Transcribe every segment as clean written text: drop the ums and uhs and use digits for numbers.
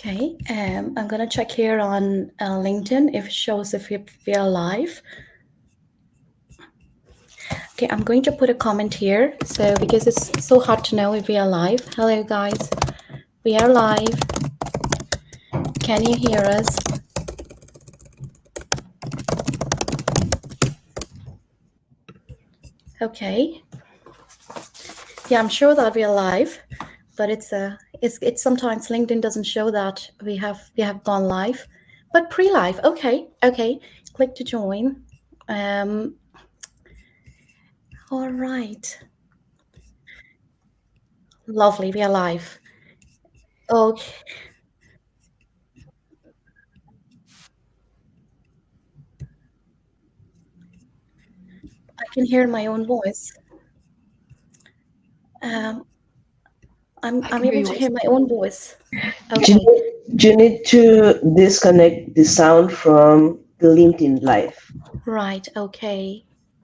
Okay, I'm gonna check here on LinkedIn if it shows if we are live. Okay, I'm going to put a comment here. So because it's so hard to know if we are live. Hello guys, we are live. Can you hear us? Okay. Yeah, I'm sure that we are live, but it's sometimes LinkedIn doesn't show that we have gone live, but pre-live. Okay. Click to join. All right. Lovely. We are live. Okay. I can hear my own voice. I'm able to hear my own voice. Okay. You need to disconnect the sound from the LinkedIn Live Right. Okay.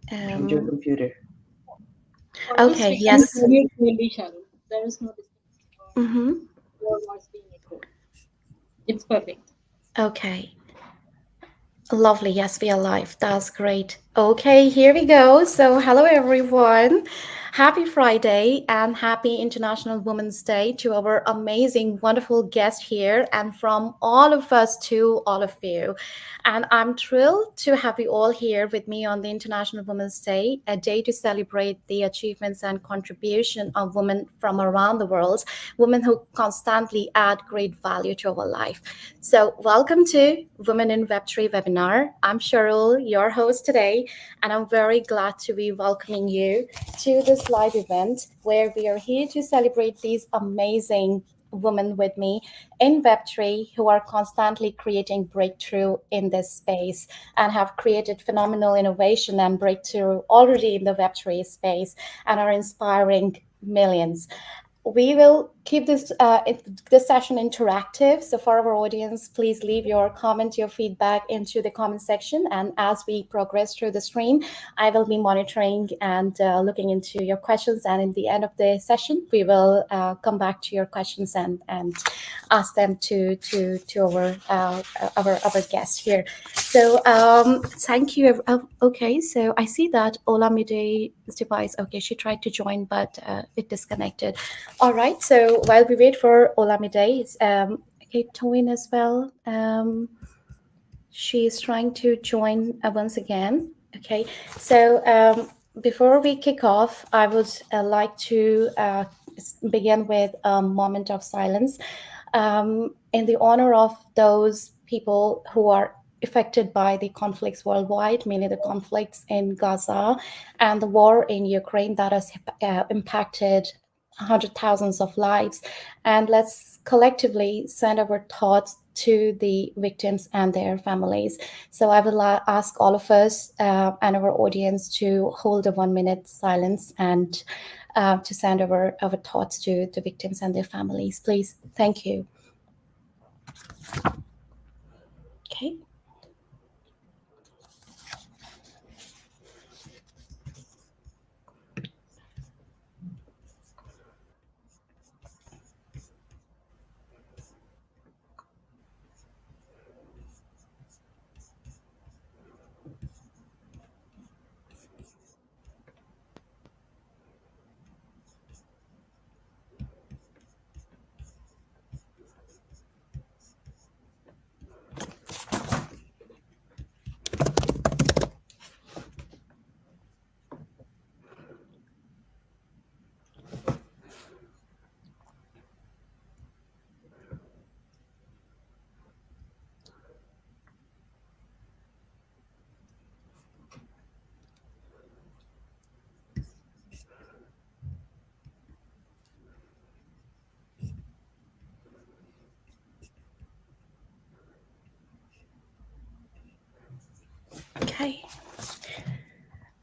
from your computer. Okay. Yes. There is no Mm-hmm. your voice being echoed. It's perfect. Okay. Lovely. Yes, we are live. That's great. Okay, here we go. So, hello everyone. Happy Friday and happy International Women's Day to our amazing, wonderful guest here and from all of us to all of you. And I'm thrilled to have you all here with me on the International Women's Day, a day to celebrate the achievements and contribution of women from around the world, women who constantly add great value to our life. So, welcome to Women in Web3 webinar. I'm Cheryl, your host today, and I'm very glad to be welcoming you to this live event where we are here to celebrate these amazing women with me in Web3 who are constantly creating breakthrough in this space and have created phenomenal innovation and breakthrough already in the Web3 space and are inspiring millions. We will keep this session interactive. So for our audience, please leave your comment, your feedback into the comment section. And as we progress through the stream, I will be monitoring and looking into your questions. And in the end of the session, we will come back to your questions and ask them to our guest here. So thank you. Okay, so I see that Olamide's device. Okay, she tried to join, but it disconnected. All right. So while we wait for Olamide, okay, Toin as well. She's trying to join once again. Okay. So before we kick off, I would like to begin with a moment of silence in the honor of those people who are affected by the conflicts worldwide, mainly the conflicts in Gaza and the war in Ukraine that has impacted hundred thousands of lives. And let's collectively send our thoughts to the victims and their families. So I will ask all of us and our audience to hold a 1 minute silence and to send our thoughts to the victims and their families, please. Thank you. Okay.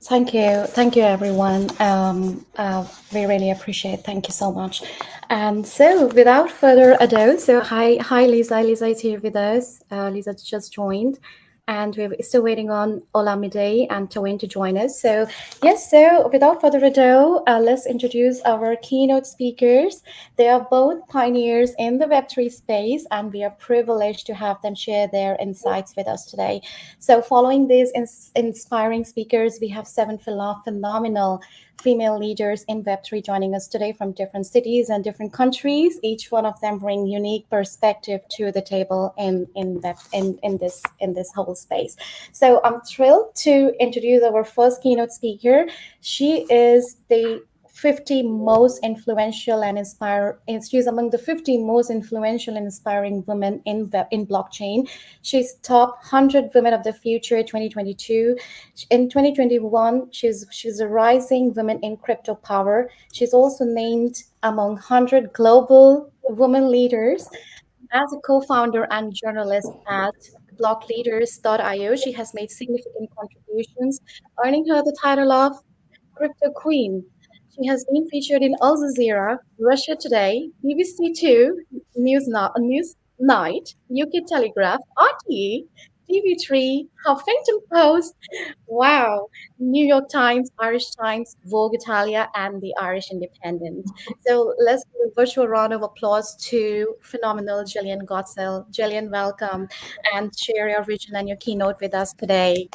Okay. Thank you, everyone. We really appreciate. Thank you so much. And so, without further ado, so hi, Lisa. Lisa is here with us. Lisa just joined. and we're still waiting on Olamide and Tawin to join us. So, yes, so without further ado, let's introduce our keynote speakers. They are both pioneers in the Web3 space, and we are privileged to have them share their insights with us today. So, following these inspiring speakers, we have seven phenomenal female leaders in Web3 joining us today from different cities and different countries. Each one of them bring unique perspective to the table in this whole space. So I'm thrilled to introduce our first keynote speaker. She is the 50 most influential and inspire. She's among the 50 most influential and inspiring women in blockchain. She's top 100 women of the future 2022. In 2021, she's a rising woman in crypto power. She's also named among 100 global women leaders. As a co-founder and journalist at blockleaders.io, she has made significant contributions, earning her the title of Crypto Queen. She has been featured in Al Jazeera, Russia Today, BBC Two, News Night, UK Telegraph, RTE, TV3, Huffington Post, wow, New York Times, Irish Times, Vogue Italia, and the Irish Independent. So let's give a virtual round of applause to phenomenal Jillian Godsil. Jillian, welcome, and share your vision and your keynote with us today.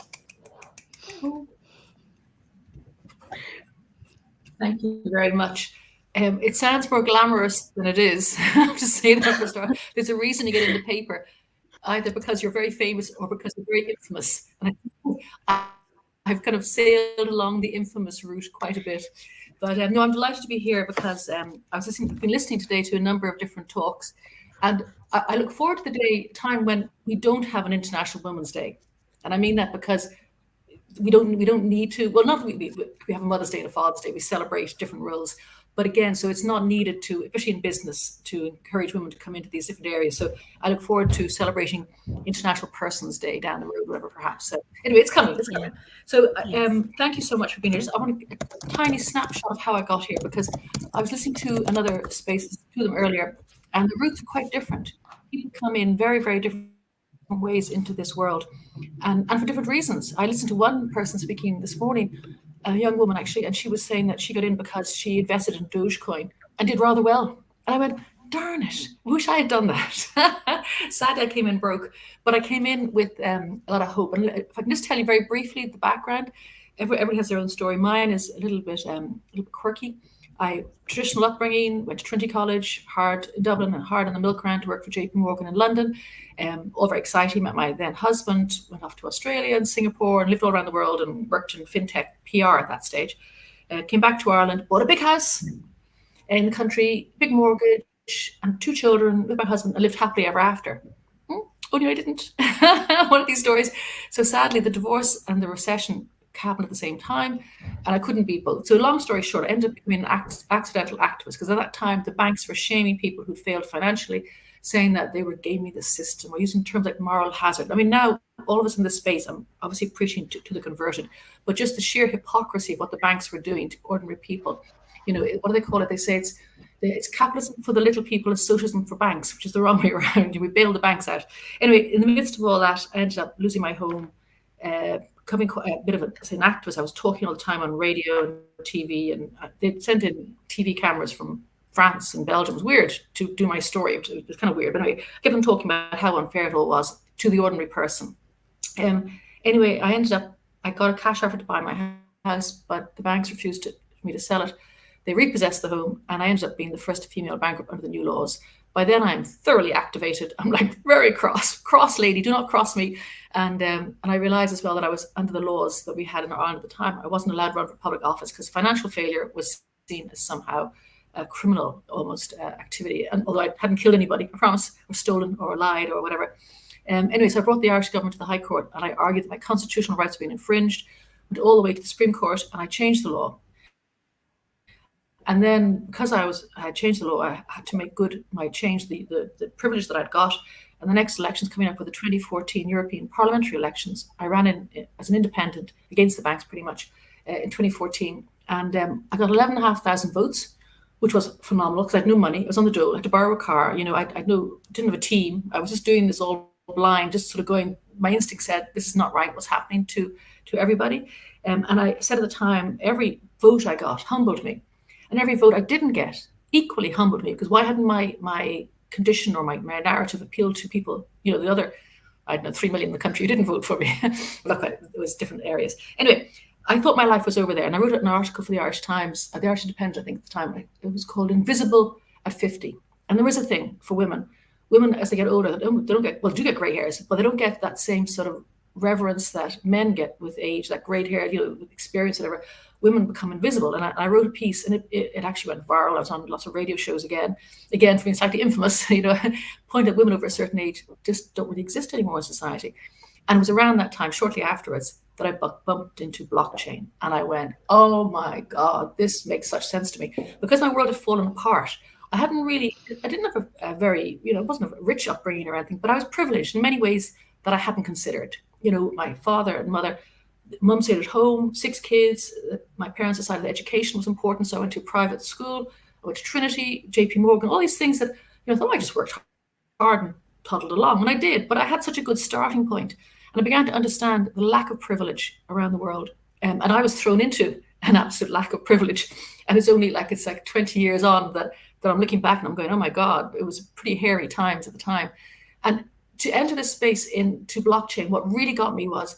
Thank you very much. It sounds more glamorous than it is. I have to say that for a start. There's a reason you get in the paper, either because you're very famous or because you're very infamous. And I've kind of sailed along the infamous route quite a bit. But no, I'm delighted to be here because I've been listening today to a number of different talks. And I look forward to the time when we don't have an International Women's Day. And I mean that because we don't need to, well, not we have a Mother's Day and a Father's Day, we celebrate different roles, but again, so it's not needed to, especially in business, to encourage women to come into these different areas. So I look forward to celebrating International Persons Day down the road, whatever, perhaps. So anyway, it's coming. So thank you so much for being here. I want a tiny snapshot of how I got here, because I was listening to another space, two of them earlier, and the roots are quite different. People come in very, very different ways into this world, and for different reasons. I listened to one person speaking this morning, a young woman actually, and she was saying that she got in because she invested in Dogecoin and did rather well. And I went, darn it, I wish I had done that. Sadly, I came in broke, but I came in with a lot of hope. And if I can just tell you very briefly the background, everybody has their own story. Mine is a little bit quirky. Traditional upbringing, went to Trinity College, hard in Dublin and hard on the milk round to work for JP Morgan in London. All very exciting. Met my then husband, went off to Australia and Singapore and lived all around the world and worked in fintech PR at that stage. Came back to Ireland, bought a big house in the country, big mortgage, and 2 children with my husband, and lived happily ever after. Oh no, I didn't. One of these stories. So sadly, the divorce and the recession happened at the same time, and I couldn't be both. So long story short, I ended up becoming an accidental activist, because at that time the banks were shaming people who failed financially, saying that they were gaming the system, or using terms like moral hazard. I mean, now all of us in this space, I'm obviously preaching to the converted, but just the sheer hypocrisy of what the banks were doing to ordinary people. You know, what do they call it? They say it's capitalism for the little people and socialism for banks, which is the wrong way around. We bailed the banks out. Anyway, in the midst of all that, I ended up losing my home, becoming a bit of an activist. I was talking all the time on radio and TV, and they sent in TV cameras from France and Belgium. It was weird to do my story. It was kind of weird. But anyway, I kept on talking about how unfair it all was to the ordinary person. Anyway, I got a cash offer to buy my house, but the banks refused me to sell it. They repossessed the home, and I ended up being the first female bankrupt under the new laws. By then, I'm thoroughly activated. I'm like very cross lady, do not cross me. And I realized as well that I was under the laws that we had in Ireland at the time. I wasn't allowed to run for public office because financial failure was seen as somehow a criminal almost activity. And although I hadn't killed anybody, I promise, or stolen or lied or whatever. Anyway, so I brought the Irish government to the High Court, and I argued that my constitutional rights were being infringed, went all the way to the Supreme Court, and I changed the law. And then, because I had changed the law, I had to make good my change, the privilege that I'd got. And the next elections coming up were the 2014 European parliamentary elections. I ran in as an independent against the banks pretty much in 2014. And I got 11,500 votes, which was phenomenal because I had no money. I was on the dole. I had to borrow a car. You know, I didn't have a team. I was just doing this all blind, just sort of going my instinct said, this is not right, what's happening to everybody. And I said at the time, every vote I got humbled me. And every vote I didn't get equally humbled me, because why hadn't my condition or my narrative appealed to people, the other, I don't know, 3 million in the country who didn't vote for me. Look, it was different areas. Anyway, I thought my life was over there. And I wrote an article for the Irish Times, the Irish Independent, I think at the time. It was called Invisible at 50. And there is a thing for women. Women, as they get older, they don't get, well, do get grey hairs, but they don't get that same sort of reverence that men get with age, that grey hair, experience, whatever. Women become invisible. And I wrote a piece, and it actually went viral. I was on lots of radio shows again, for being slightly infamous, point that women over a certain age just don't really exist anymore in society. And it was around that time, shortly afterwards, that I bumped into blockchain. And I went, oh my God, this makes such sense to me. Because my world had fallen apart, I didn't have a very, it wasn't a rich upbringing or anything, but I was privileged in many ways that I hadn't considered. My father and mother, mum stayed at home, 6 kids. My parents decided that education was important, so I went to private school. I went to Trinity, JP Morgan, all these things that, I thought I just worked hard and toddled along, and I did. But I had such a good starting point, and I began to understand the lack of privilege around the world. And I was thrown into an absolute lack of privilege. And it's like 20 years on that I'm looking back and I'm going, oh my God, it was pretty hairy times at the time. And to enter this space into blockchain, what really got me was,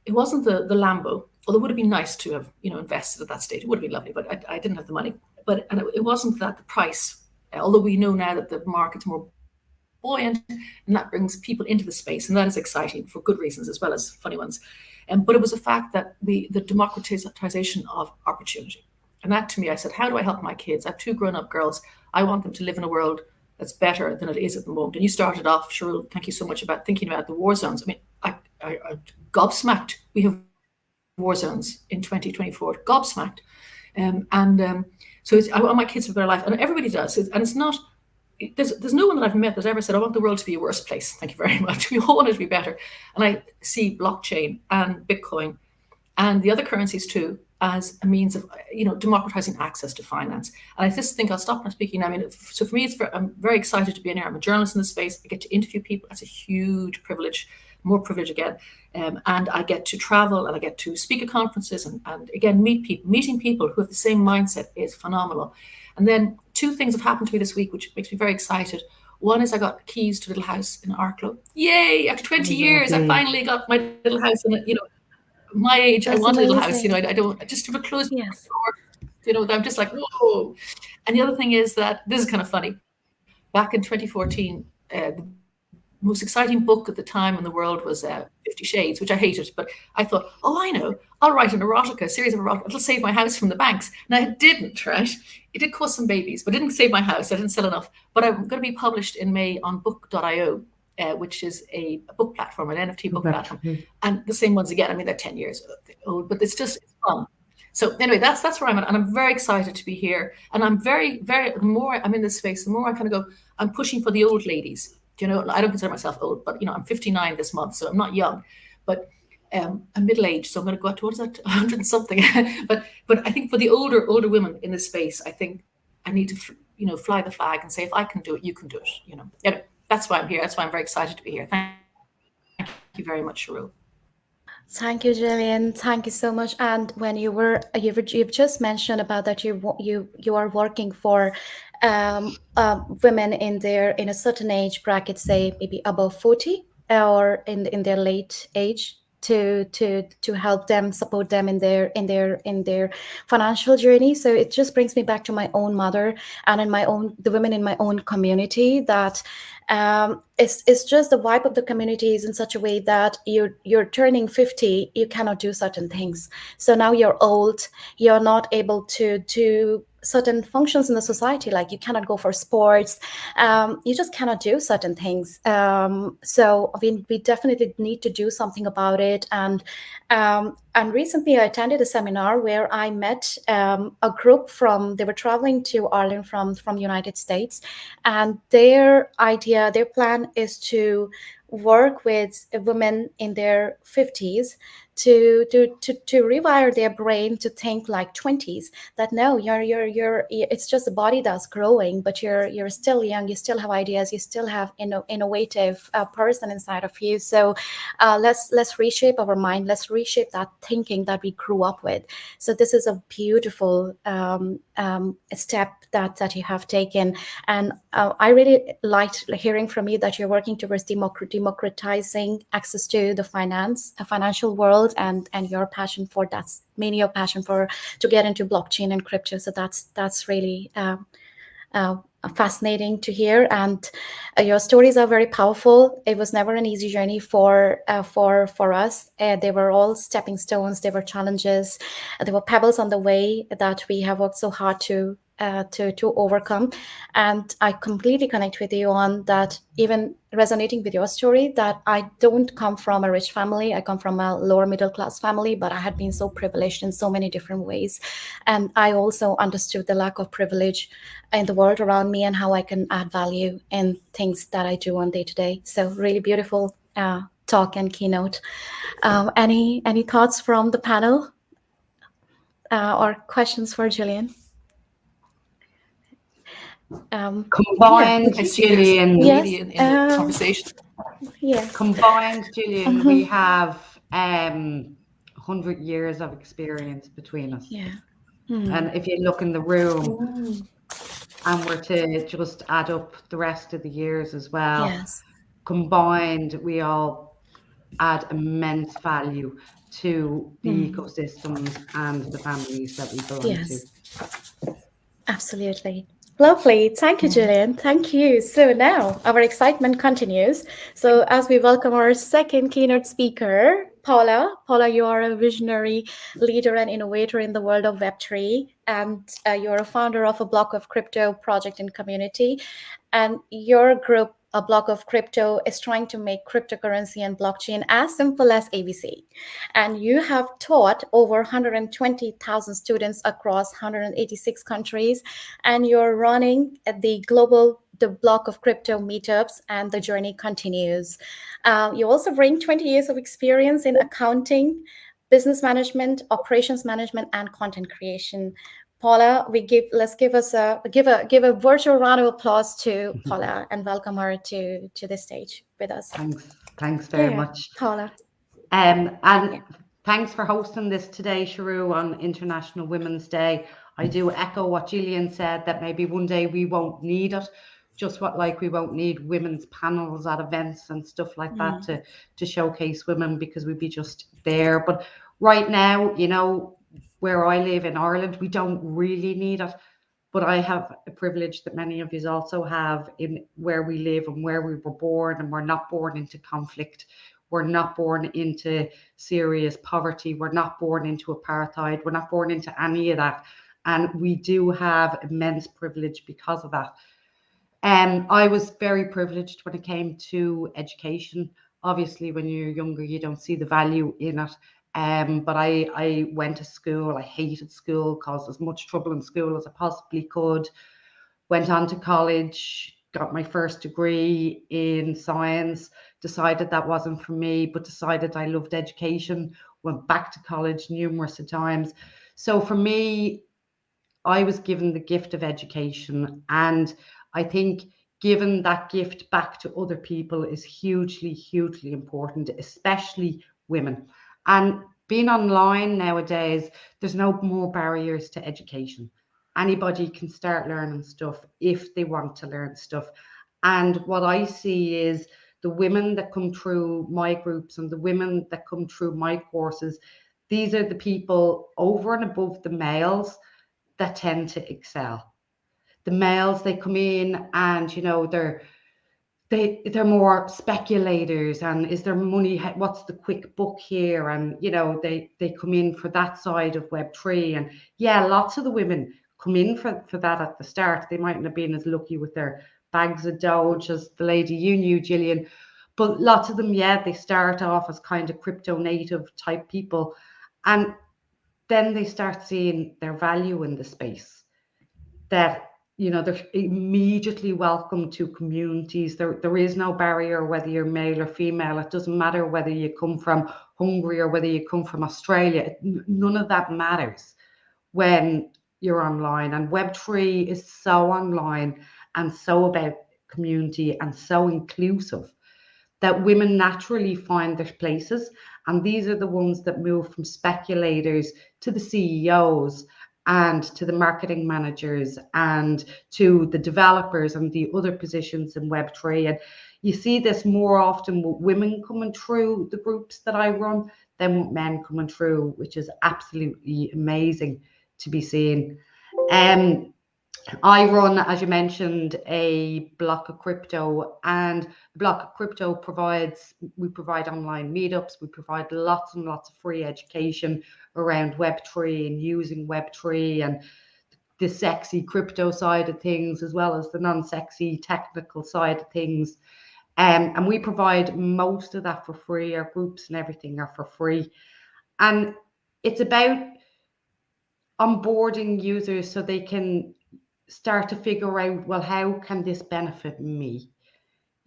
it wasn't the Lambo, although it would have been nice to have, invested at that stage. It would have been lovely, but I didn't have the money. But it wasn't that the price, although we know now that the market's more buoyant, and that brings people into the space, and that is exciting for good reasons as well as funny ones. But it was a fact that the democratization of opportunity. And that, to me, I said, how do I help my kids? I have 2 grown-up girls. I want them to live in a world that's better than it is at the moment. And you started off, Cheryl, thank you so much, about thinking about the war zones. I mean, I gobsmacked. We have war zones in 2024, gobsmacked. So I want my kids to have a better life, and everybody does. And it's not, there's no one that I've met that's ever said, I want the world to be a worse place. Thank you very much. We all want it to be better. And I see blockchain and Bitcoin and the other currencies too as a means of, democratizing access to finance. And I just think I'll stop now speaking. I mean, so for me, I'm very excited to be in here. I'm a journalist in this space. I get to interview people. That's a huge privilege, more privilege again. And I get to travel, and I get to speak at conferences, and again, meet people. Meeting people who have the same mindset is phenomenal. And then 2 things have happened to me this week, which makes me very excited. One is I got keys to a little house in Arklow. Yay! After 20 years, I finally got my little house. And my age, That's I want amazing. a little house. I don't just to close the Yes. door. I'm just like, whoa. And the other thing is that this is kind of funny. Back in 2014, the most exciting book at the time in the world was 50 Shades, which I hated. But I thought, oh, I know, I'll write an erotica, a series of erotica. It'll save my house from the banks. And I didn't, right? It did cause some babies, but it didn't save my house. I didn't sell enough. But I'm going to be published in May on book.io, which is a book platform, an NFT book platform. And the same ones again. I mean, they're 10 years old, but it's fun. So anyway, that's where I'm at. And I'm very excited to be here. And I'm very, very, the more I'm in this space, the more I kind of go, I'm pushing for the old ladies. I don't consider myself old, but I'm 59 this month, so I'm not young, but I'm middle-aged, so I'm going to go out towards that 100 and something. but I think for the older women in this space, I think I need to fly the flag and say, if I can do it, you can do it. Anyway, that's why I'm here. That's why I'm very excited to be here. Thank you very much, Cheryl. Thank you, Jillian. Thank you so much. And when you've just mentioned about that you are working for women in a certain age bracket, say maybe above 40 or in their late age, to help them, support them in their financial journey. So it just brings me back to my own mother and the women in my own community, that it's just the vibe of the community is in such a way that you're turning 50, you cannot do certain things. So now you're old, you're not able to do certain functions in the society, like you cannot go for sports, you just cannot do certain things. So I mean, we definitely need to do something about it. And recently I attended a seminar where I met a group they were traveling to Ireland from the United States, and their plan is to work with women in their 50s to rewire their brain to think like 20s, that no, it's just the body that's growing, but you're still young, you still have ideas, you still have innovative person inside of you. So let's reshape our mind, let's reshape that thinking that we grew up with. So this is a beautiful step that you have taken, and I really liked hearing from you that you're working towards democratizing access to the financial world, and your passion for that's mainly your passion for to get into blockchain and crypto. So that's really uh, fascinating to hear, and your stories are very powerful. It was never an easy journey for us. They were all stepping stones. They were challenges. There were pebbles on the way that we have worked so hard to overcome. And I completely connect with you on that, even resonating with your story, that I don't come from a rich family. I come from a lower middle class family, but I had been so privileged in so many different ways. And I also understood the lack of privilege in the world around me and how I can add value in things that I do on day to day. So really beautiful talk and keynote. Any thoughts from the panel or questions for Jillian? Combined, I see there's Jillian. Yes. media in the conversation. Yes. Combined, Jillian, we have 100 years of experience between us. Yeah. And if you look in the room and we're to just add up the rest of the years as well, Yes. combined, we all add immense value to the ecosystems and the families that we belong to. Yes. Absolutely. Lovely. Thank you, Jillian. Thank you. So now our excitement continues. So as we welcome our second keynote speaker, Paula. Paula, you are a visionary leader and innovator in the world of Web3, and you're a founder of a block of crypto project and community. And your group, a block of crypto, is trying to make cryptocurrency and blockchain as simple as ABC. And you have taught over 120,000 students across 186 countries, and you're running the block of crypto meetups, and the journey continues. You also bring 20 years of experience in accounting, business management, operations management, and content creation. Paula, let's give a virtual round of applause to Paula and welcome her to the stage with us. Thanks very much, Paula. And thanks for hosting this today, Sharu, on International Women's Day. I do echo what Jillian said, that maybe one day we won't need it, just we won't need women's panels at events and stuff like that to showcase women, because we'd be just there. But right now, you know, where I live in Ireland, we don't really need it. But I have a privilege that many of you also have in where we live and where we were born, and we're not born into conflict. We're not born into serious poverty. We're not born into apartheid. We're not born into any of that. And we do have immense privilege because of that. I was very privileged when it came to education. Obviously, when you're younger, you don't see the value in it. But I went to school. I hated school, caused as much trouble in school as I possibly could. Went on to college, got my first degree in science, decided that wasn't for me, but decided I loved education, went back to college numerous times. So for me, I was given the gift of education, and I think giving that gift back to other people is hugely, hugely important, especially women. And being online nowadays, there's no more barriers to education. Anybody can start learning stuff if they want to learn stuff. And what I see is the women that come through my groups and the women that come through my courses, these are the people over and above the males that tend to excel. The males, they come in and, you know, they're more speculators, and is there money, what's the quick buck here, and you know, they come in for that side of Web3. And yeah, lots of the women come in for that at the start. They mightn't have been as lucky with their bags of Doge as the lady you knew, Jillian, but lots of them, yeah, they start off as kind of crypto native type people, and then they start seeing their value in the space, that they're immediately welcome to communities. There is no barrier whether you're male or female. It doesn't matter whether you come from Hungary or whether you come from Australia. None of that matters when you're online. And Web3 is so online and so about community and so inclusive that women naturally find their places. And these are the ones that move from speculators to the CEOs and to the marketing managers and to the developers and the other positions in Web3. And you see this more often with women coming through the groups that I run than with men coming through, which is absolutely amazing to be seen. I run, as you mentioned, a block of crypto, and block of crypto we provide online meetups, we provide lots and lots of free education around Web3 and using Web3 and the sexy crypto side of things, as well as the non-sexy technical side of things. And we provide most of that for free. Our groups and everything are for free. And it's about onboarding users so they can start to figure out, well, how can this benefit me?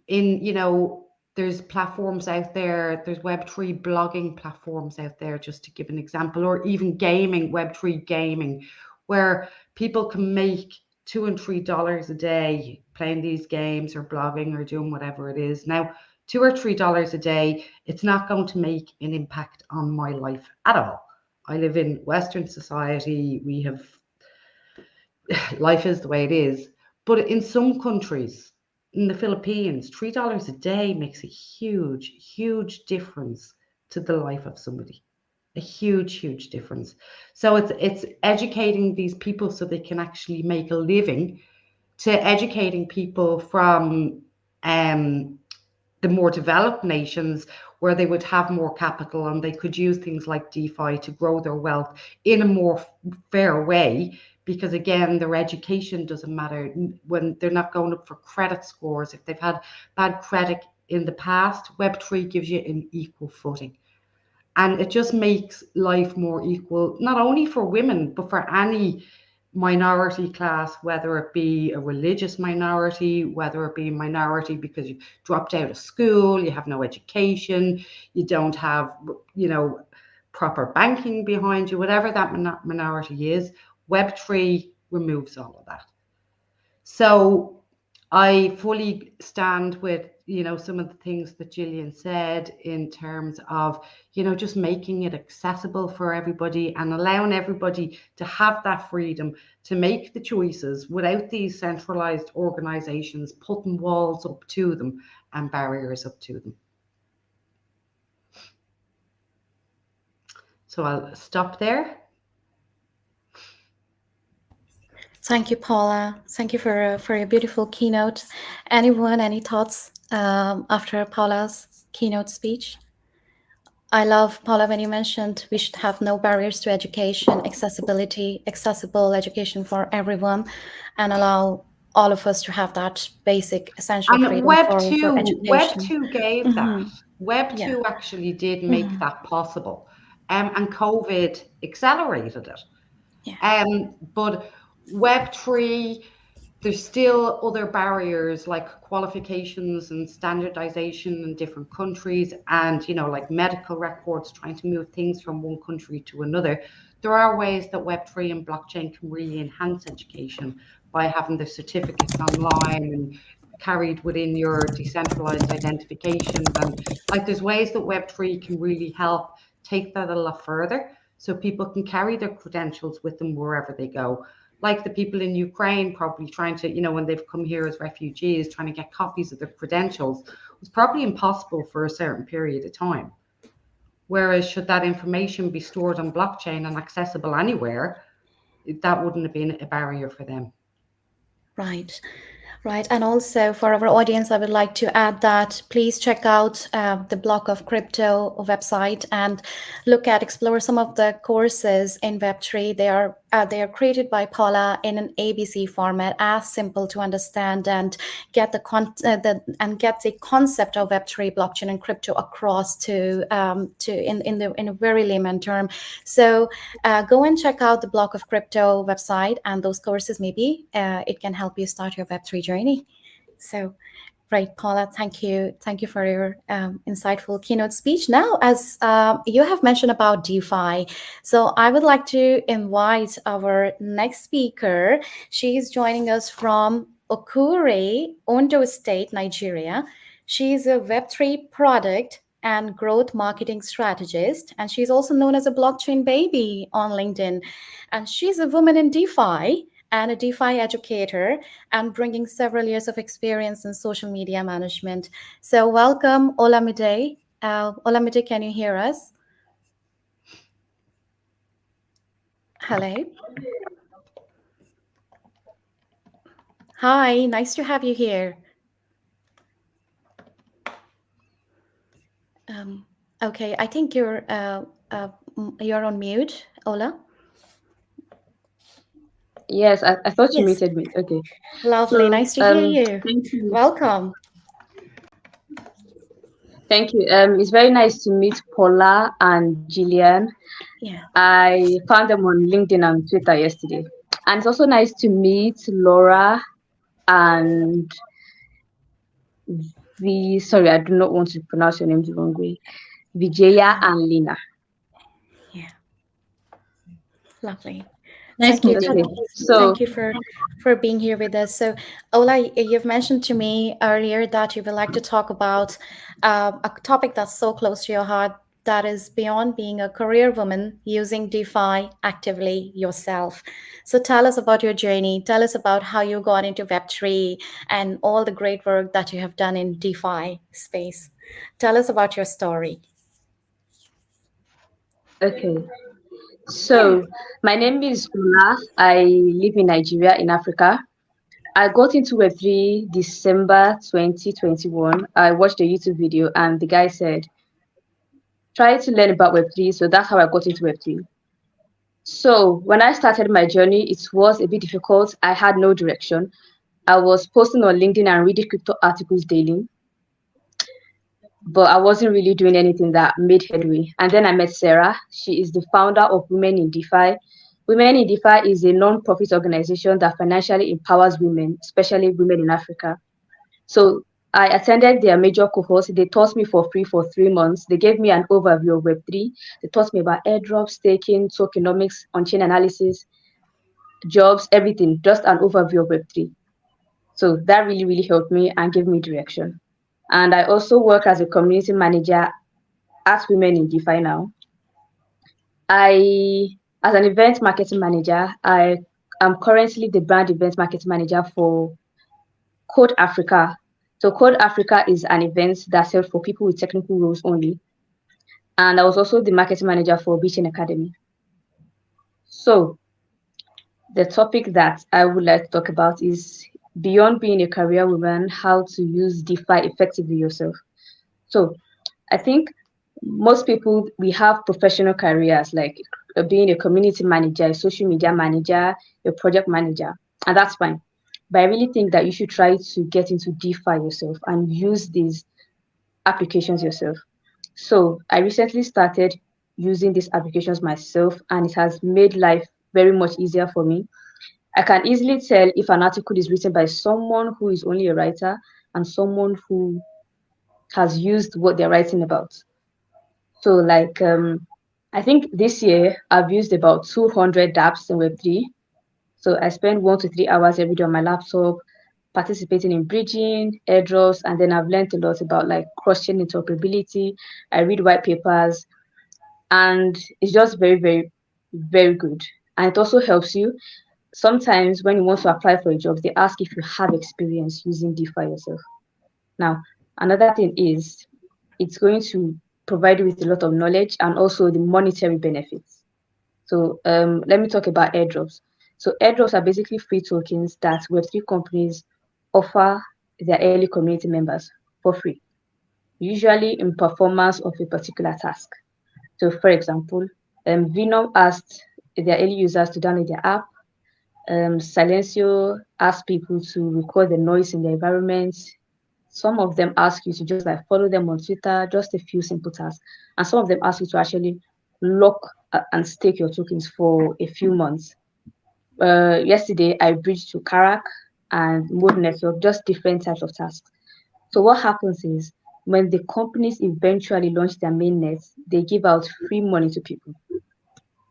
There's platforms out there, there's Web3 blogging platforms out there, just to give an example, or even gaming, Web3 gaming, where people can make $2 and $3 a day playing these games or blogging or doing whatever it is. Now, $2 or $3 a day, it's not going to make an impact on my life at all. I live in Western society. We have life is the way it is. But in some countries, in the Philippines, $3 a day makes a huge, huge difference to the life of somebody. A huge, huge difference. So it's educating these people so they can actually make a living, to educating people from the more developed nations where they would have more capital and they could use things like DeFi to grow their wealth in a more fair way. Because again, their education doesn't matter when they're not going up for credit scores. If they've had bad credit in the past, Web3 gives you an equal footing. And it just makes life more equal, not only for women, but for any minority class, whether it be a religious minority, whether it be a minority because you dropped out of school, you have no education, you don't have, proper banking behind you, whatever that minority is. Web3 removes all of that. So I fully stand with, some of the things that Jillian said in terms of, just making it accessible for everybody and allowing everybody to have that freedom to make the choices without these centralized organizations putting walls up to them and barriers up to them. So I'll stop there. Thank you, Paula. Thank you for your beautiful keynote. Anyone, any thoughts after Paula's keynote speech? I love, Paula, when you mentioned we should have no barriers to education, accessible education for everyone, and allow all of us to have that basic essential freedom for education. Web2 gave that. Web2 actually did make that possible. And COVID accelerated it. Yeah. But Web3, there's still other barriers like qualifications and standardization in different countries and, like medical records, trying to move things from one country to another. There are ways that Web3 and blockchain can really enhance education by having the certificates online and carried within your decentralized identification. And there's ways that Web3 can really help take that a lot further so people can carry their credentials with them wherever they go. Like the people in Ukraine probably trying to, when they've come here as refugees, trying to get copies of their credentials was probably impossible for a certain period of time. Whereas should that information be stored on blockchain and accessible anywhere, that wouldn't have been a barrier for them. Right. And also for our audience, I would like to add that please check out the Block of Crypto website and explore some of the courses in Web3. They are they are created by Paula in an ABC format, as simple to understand and get the concept of Web3, blockchain, and crypto across to in a very layman term. So go and check out the Block of Crypto website and those courses. Maybe it can help you start your Web3 journey. So. Right, Paula, thank you. Thank you for your insightful keynote speech. Now, as you have mentioned about DeFi, so I would like to invite our next speaker. She is joining us from Okure, Ondo State, Nigeria. She's a Web3 product and growth marketing strategist, and she's also known as a blockchain baby on LinkedIn. And she's a woman in DeFi and a DeFi educator, and bringing several years of experience in social media management. So welcome, Olamide. Olamide, can you hear us? Hello. Hi, nice to have you here. Okay, I think you're on mute, Ola. Yes, I thought you Yes. muted me. Okay. Lovely, So, nice to hear you. Thank you. Welcome. Thank you. It's very nice to meet Paula and Jillian. Yeah. I found them on LinkedIn and Twitter yesterday. And it's also nice to meet Laura and sorry, I do not want to pronounce your name the wrong way. Vijaya and Lina. Yeah. Lovely. Nice Thank you. meeting Okay. you. So, Thank you for being here with us. So, Ola, you've mentioned to me earlier that you would like to talk about a topic that's so close to your heart, that is beyond being a career woman, using DeFi actively yourself. So tell us about your journey. Tell us about how you got into Web3 and all the great work that you have done in DeFi space. Tell us about your story. okay. So, my name is Paula. I live in Nigeria, in Africa. I got into Web3 December 2021. I watched a YouTube video and the guy said, try to learn about Web3. So that's how I got into Web3. So when I started my journey, it was a bit difficult. I had no direction. I was posting on LinkedIn and reading crypto articles daily, but I wasn't really doing anything that made headway. And then I met Sarah. She is the founder of Women in DeFi. Women in DeFi is a non-profit organization that financially empowers women, especially women in Africa. So I attended their major cohorts. They taught me for free for 3 months. They gave me an overview of Web3. They taught me about airdrop, staking, tokenomics, on-chain analysis, jobs, everything, just an overview of Web3. So that really, really helped me and gave me direction. And I also work as a community manager at Women in DeFi now. As an event marketing manager, I am currently the brand event marketing manager for Code Africa. So Code Africa is an event that's held for people with technical roles only. And I was also the marketing manager for Beachin Academy. So the topic that I would like to talk about is beyond being a career woman, how to use DeFi effectively yourself. So I think most people, we have professional careers like being a community manager, a social media manager, a project manager, and that's fine. But I really think that you should try to get into DeFi yourself and use these applications yourself. So I recently started using these applications myself, and it has made life very much easier for me. I can easily tell if an article is written by someone who is only a writer and someone who has used what they're writing about. So like I think this year I've used about 200 dApps in Web3. So I spend 1 to 3 hours every day on my laptop participating in bridging, airdrops, and then I've learned a lot about like cross-chain interoperability. I read white papers, and it's just very, very, very good. And it also helps you. Sometimes when you want to apply for a job, they ask if you have experience using DeFi yourself. Now, another thing is it's going to provide you with a lot of knowledge and also the monetary benefits. So let me talk about airdrops. So airdrops are basically free tokens that Web3 companies offer their early community members for free, usually in performance of a particular task. So for example, Venom asked their early users to download their app. Silencio asks people to record the noise in their environment. Some of them ask you to just like follow them on Twitter, just a few simple tasks. And some of them ask you to actually lock and stake your tokens for a few months. Yesterday, I bridged to Karak and Mode Network, just different types of tasks. So what happens is when the companies eventually launch their mainnets, they give out free money to people.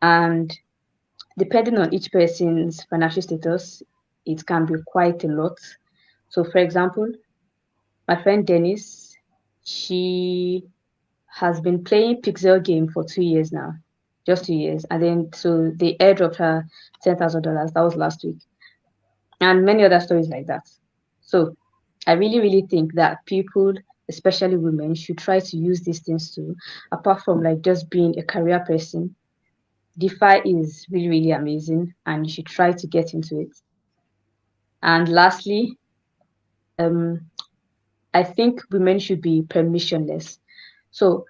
And depending on each person's financial status, it can be quite a lot. So for example, my friend Dennis, she has been playing Pixel game for 2 years now, just 2 years. And then so they airdropped her $10,000. That was last week. And many other stories like that. So I really, really think that people, especially women, should try to use these things too, apart from like just being a career person. DeFi is really, really amazing, and you should try to get into it. And lastly, I think women should be permissionless. So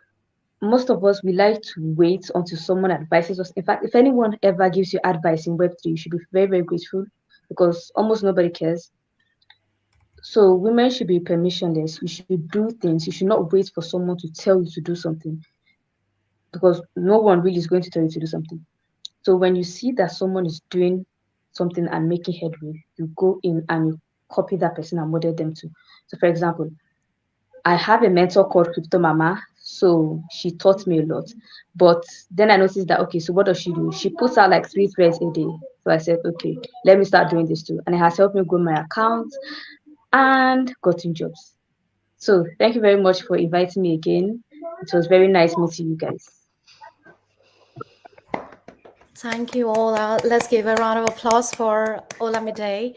most of us, we like to wait until someone advises us. In fact, if anyone ever gives you advice in Web3, you should be very, very grateful because almost nobody cares. So women should be permissionless. You should do things. You should not wait for someone to tell you to do something because no one really is going to tell you to do something. So when you see that someone is doing something and making headway, you go in and you copy that person and model them too. So for example, I have a mentor called Crypto Mama. So she taught me a lot. But then I noticed that, okay, so what does she do? She puts out like 3 threads a day. So I said, okay, let me start doing this too. And it has helped me grow my account and gotten jobs. So thank you very much for inviting me again. It was very nice meeting you guys. Thank you, Ola. Let's give a round of applause for Olamide.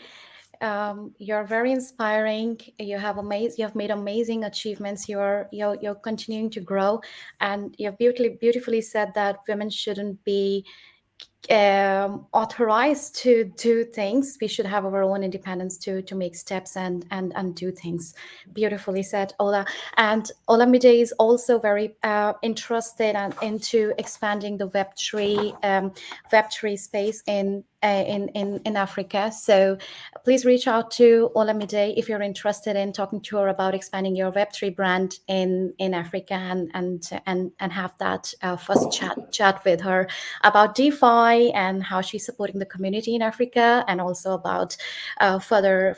You're very inspiring. You have made amazing achievements. You're continuing to grow, and you've beautifully said that women shouldn't be authorized to do things. We should have our own independence to make steps and do things. Beautifully said, Ola. And Olamide is also very interested and into expanding the Web3 space in Africa. So please reach out to Olamide if you're interested in talking to her about expanding your Web3 brand in Africa and have that first chat with her about DeFi and how she's supporting the community in Africa, and also about further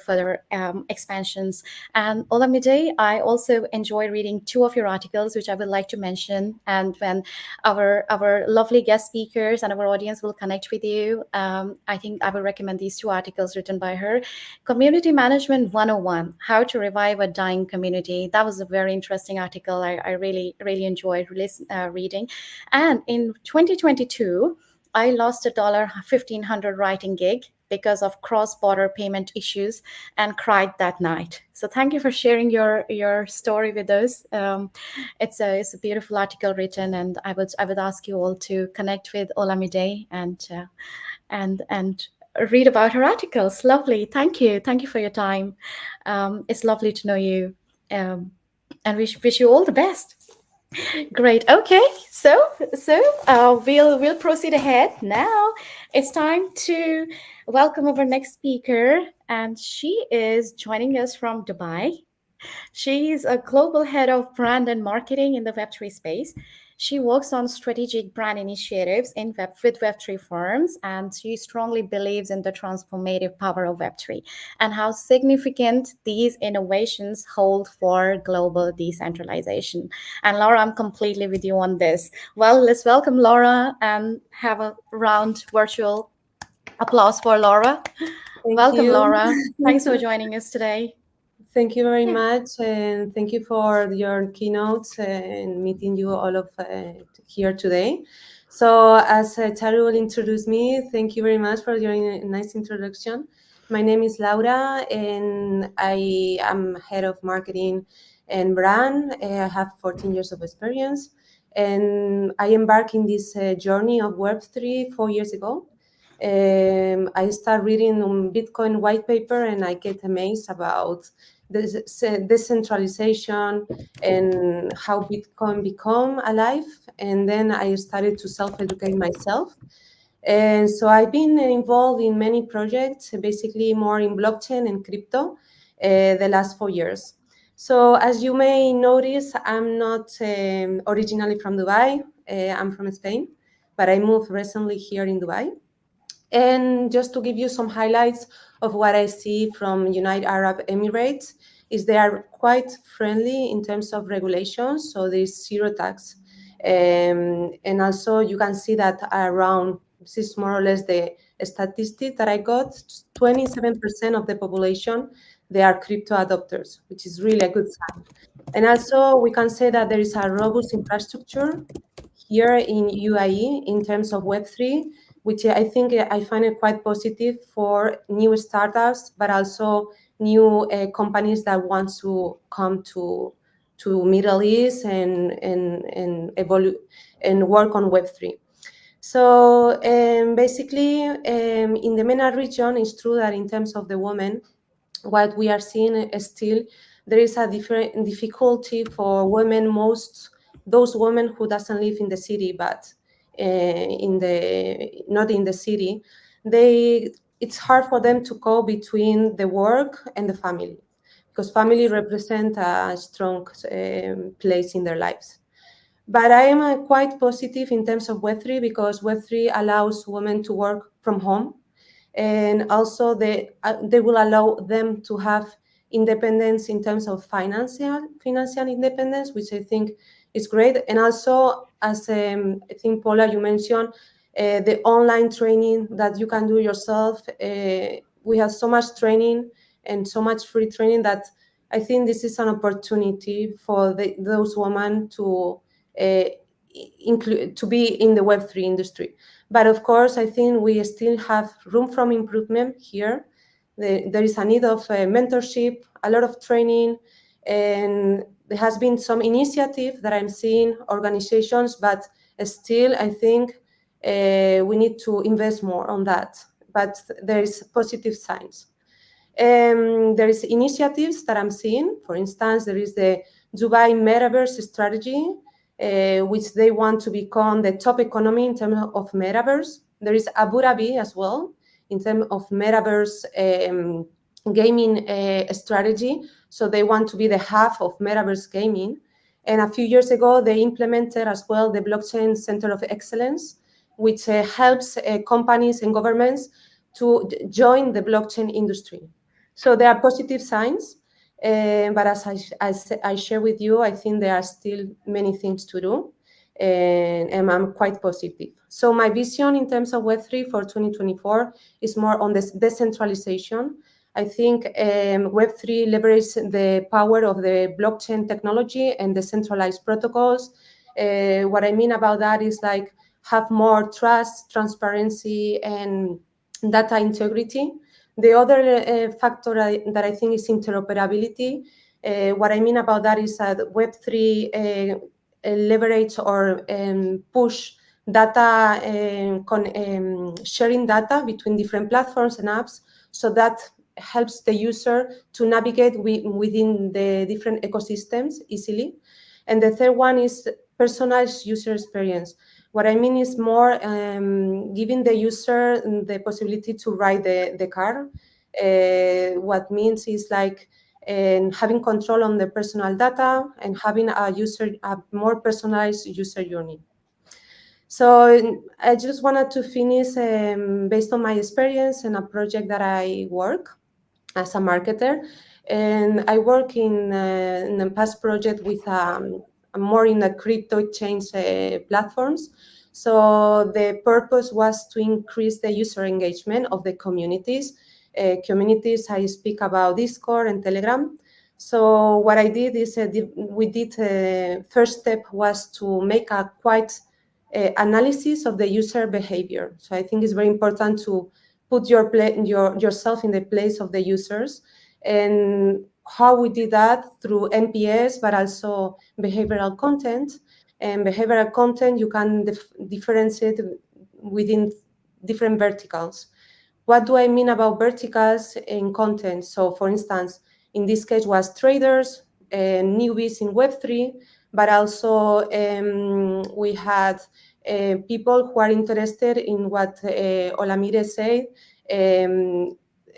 expansions. And Olamide, I also enjoy reading 2 of your articles, which I would like to mention. And when our lovely guest speakers and our audience will connect with you, I think I will recommend these 2 articles written by her. Community Management 101, How to Revive a Dying Community. That was a very interesting article. I really enjoyed reading. And in 2022, I lost $1,500 writing gig because of cross-border payment issues and cried that night. So thank you for sharing your story with us. It's a beautiful article written, and I would ask you all to connect with Olamide and read about her articles. Lovely. Thank you for your time. It's lovely to know you, and wish you all the best. Great. Okay. So we'll proceed ahead now. It's time to welcome our next speaker, and she is joining us from Dubai. She's a global head of brand and marketing in the Web3 space. She works on strategic brand initiatives with Web3 firms, and she strongly believes in the transformative power of Web3 and how significant these innovations hold for global decentralization. And Laura, I'm completely with you on this. Well, let's welcome Laura and have a round virtual applause for Laura. Welcome, Laura. Thanks for joining us today. Thank you very much, and thank you for your keynotes and meeting you all of here today. So as Charu will introduce me, thank you very much for your nice introduction. My name is Laura, and I am head of marketing and brand. I have 14 years of experience, and I embarked in this journey of Web3 4 years ago. I started reading on Bitcoin white paper, and I get amazed about the decentralization and how Bitcoin become alive. And then I started to self-educate myself. And so I've been involved in many projects, basically more in blockchain and crypto, the last 4 years. So as you may notice, I'm not originally from Dubai. I'm from Spain, but I moved recently here in Dubai. And just to give you some highlights of what I see from United Arab Emirates, is they are quite friendly in terms of regulations. So there's zero tax. And also you can see that around, this is more or less the statistic that I got, 27% of the population, they are crypto adopters, which is really a good sign. And also we can say that there is a robust infrastructure here in UAE in terms of Web3, which I think I find it quite positive for new startups, but also new companies that want to come to Middle East and evolve and work on Web3. So basically, in the MENA region, it's true that in terms of the women, what we are seeing is still there is a different difficulty for women, most those women who doesn't live in the city, but in the not in the city, it's hard for them to go between the work and the family, because family represent a strong place in their lives. But I am quite positive in terms of Web3, because Web3 allows women to work from home, and also they will allow them to have independence in terms of financial independence, which I think is great. And also, as I think Paula, you mentioned the online training that you can do yourself. We have so much training and so much free training that I think this is an opportunity for those women to to be in the Web3 industry. But of course, I think we still have room for improvement here. There is a need of mentorship, a lot of training, and there has been some initiative that I'm seeing, organizations, but still I think we need to invest more on that. But there is positive signs. There is initiatives that I'm seeing. For instance, there is the Dubai Metaverse strategy, which they want to become the top economy in terms of metaverse. There is Abu Dhabi as well in terms of metaverse gaming strategy. So they want to be the hub of metaverse gaming. And a few years ago, they implemented as well the Blockchain Center of Excellence, which helps companies and governments to join the blockchain industry. So there are positive signs. But as I share with you, I think there are still many things to do, and I'm quite positive. So my vision in terms of Web3 for 2024 is more on this decentralization. I think Web3 leverages the power of the blockchain technology and decentralized protocols. What I mean about that is like have more trust, transparency, and data integrity. The other factor that I think is interoperability. What I mean about that is that Web3 leverage or push data, sharing data between different platforms and apps, so that helps the user to navigate within the different ecosystems easily. And the third one is personalized user experience. What I mean is more giving the user the possibility to ride the car. What means is like having control on the personal data and having a more personalized user journey. So I just wanted to finish based on my experience and a project that I work as a marketer. And I work in the past project with more in the crypto exchange platforms. So the purpose was to increase the user engagement of the communities. Communities, I speak about Discord and Telegram. So what I did is first step was to make a quite analysis of the user behavior. So I think it's very important to put yourself in the place of the users, and how we did that through NPS, but also behavioral content. And behavioral content, you can differentiate within different verticals. What do I mean about verticals in content? So for instance, in this case was traders, newbies in Web3, but also we had people who are interested in what Olamide said,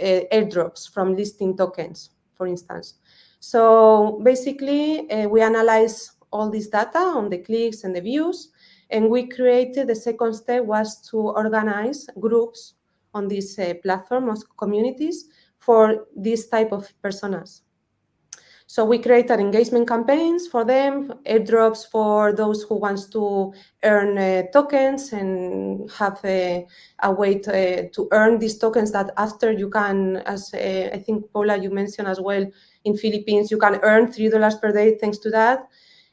airdrops from listing tokens, for instance. So basically, we analyze all this data on the clicks and the views, and we created, the second step was to organize groups on this platform of communities for this type of personas. So we created engagement campaigns for them, airdrops for those who wants to earn tokens and have a way to earn these tokens that after you can, as I think Paula, you mentioned as well, in Philippines, you can earn $3 per day thanks to that.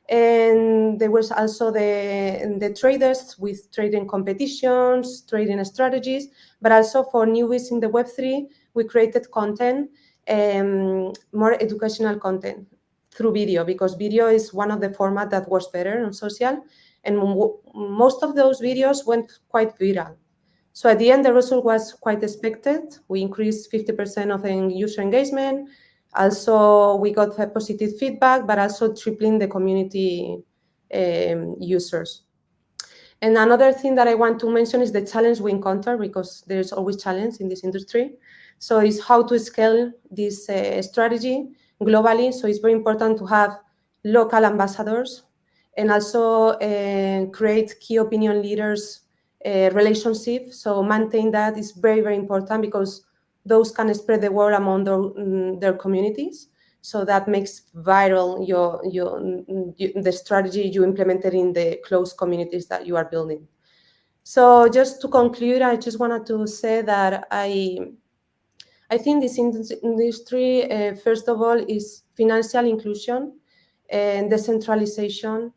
And there was also the traders with trading competitions, trading strategies, but also for newbies in the Web3, we created content, more educational content through video, because video is one of the formats that works better on social. And most of those videos went quite viral. So at the end, the result was quite expected. We increased 50% of user engagement. Also, we got a positive feedback, but also tripling the community users. And another thing that I want to mention is the challenge we encounter, because there's always challenge in this industry. So it's how to scale this strategy globally. So it's very important to have local ambassadors and also create key opinion leaders relationship. So maintain that is very, very important, because those can spread the word among their communities. So that makes viral the strategy you implemented in the close communities that you are building. So just to conclude, I just wanted to say that I think this industry, first of all, is financial inclusion and decentralization.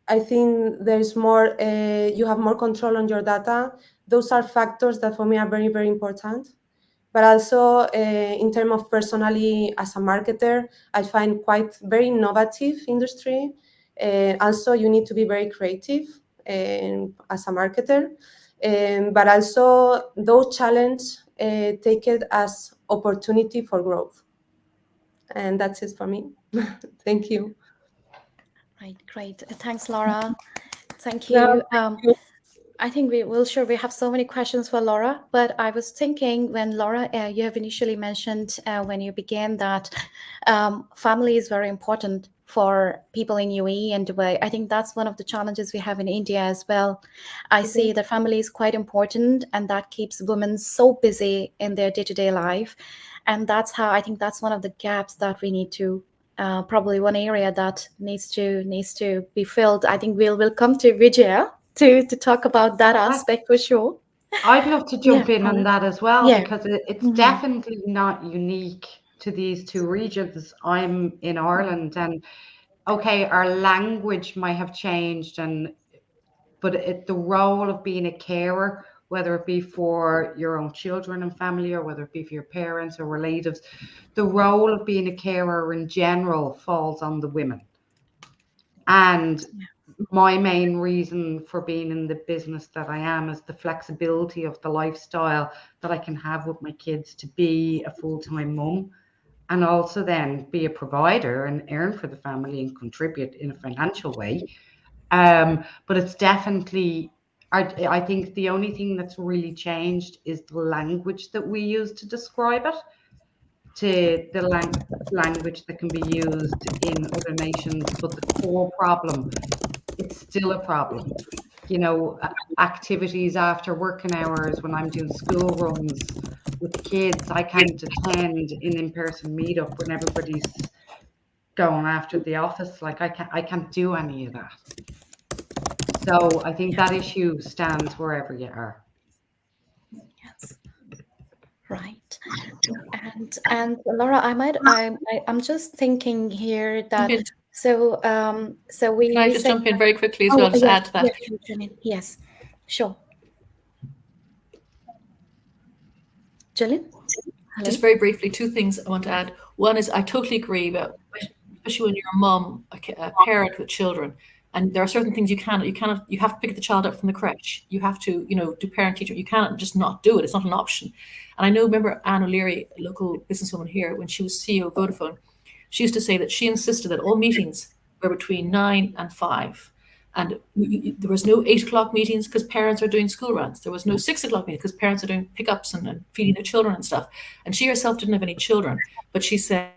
I think there's more, you have more control on your data. Those are factors that for me are very, very important. But also in terms of personally as a marketer, I find quite very innovative industry. Also, you need to be very creative as a marketer. But also those challenges, take it as opportunity for growth. And that's it for me. Thank you. Right, great. Thanks, Laura. Thank No, you. thank you. I think we have so many questions for Laura, but I was thinking when Laura, you have initially mentioned when you began that family is very important for people in UAE and Dubai. I think that's one of the challenges we have in India as well. I see that family is quite important, and that keeps women so busy in their day-to-day life. And that's how I think that's one of the gaps that we need to probably one area that needs to be filled. I think we'll come to Vijaya to talk about that aspect for sure. I'd love to jump in on that as well, Yeah. because it's definitely not unique to these two regions. I'm in Ireland, and okay, our language might have changed, but the role of being a carer, whether it be for your own children and family, or whether it be for your parents or relatives, the role of being a carer in general falls on the women. And my main reason for being in the business that I am is the flexibility of the lifestyle that I can have with my kids, to be a full-time mum and also then be a provider and earn for the family and contribute in a financial way. But it's definitely, I think the only thing that's really changed is the language that we use to describe it, to the language that can be used in other nations. But the core problem, it's still a problem. You know, activities after working hours, when I'm doing school runs with the kids, I can't attend an in-person meetup when everybody's going after the office. Like I can't do any of that. So I think that issue stands wherever you are. Yes. Right. And Laura, I'm just thinking here that so we Can I just jump in very quickly as well, just yes, add to that? Yes, sure. Jillian? Hello? Just very briefly, two things I want to add. One is I totally agree about, especially when you're a mum, a parent with children, and there are certain things you have to pick the child up from the crèche. You have to, do parent teacher. You cannot just not do it. It's not an option. And I remember Anne O'Leary, a local businesswoman here, when she was CEO of Vodafone, she used to say that she insisted that all meetings were between 9 and 5. And there was no 8 o'clock meetings because parents are doing school runs. There was no 6 o'clock meetings because parents are doing pickups and feeding their children and stuff. And she herself didn't have any children, but she said,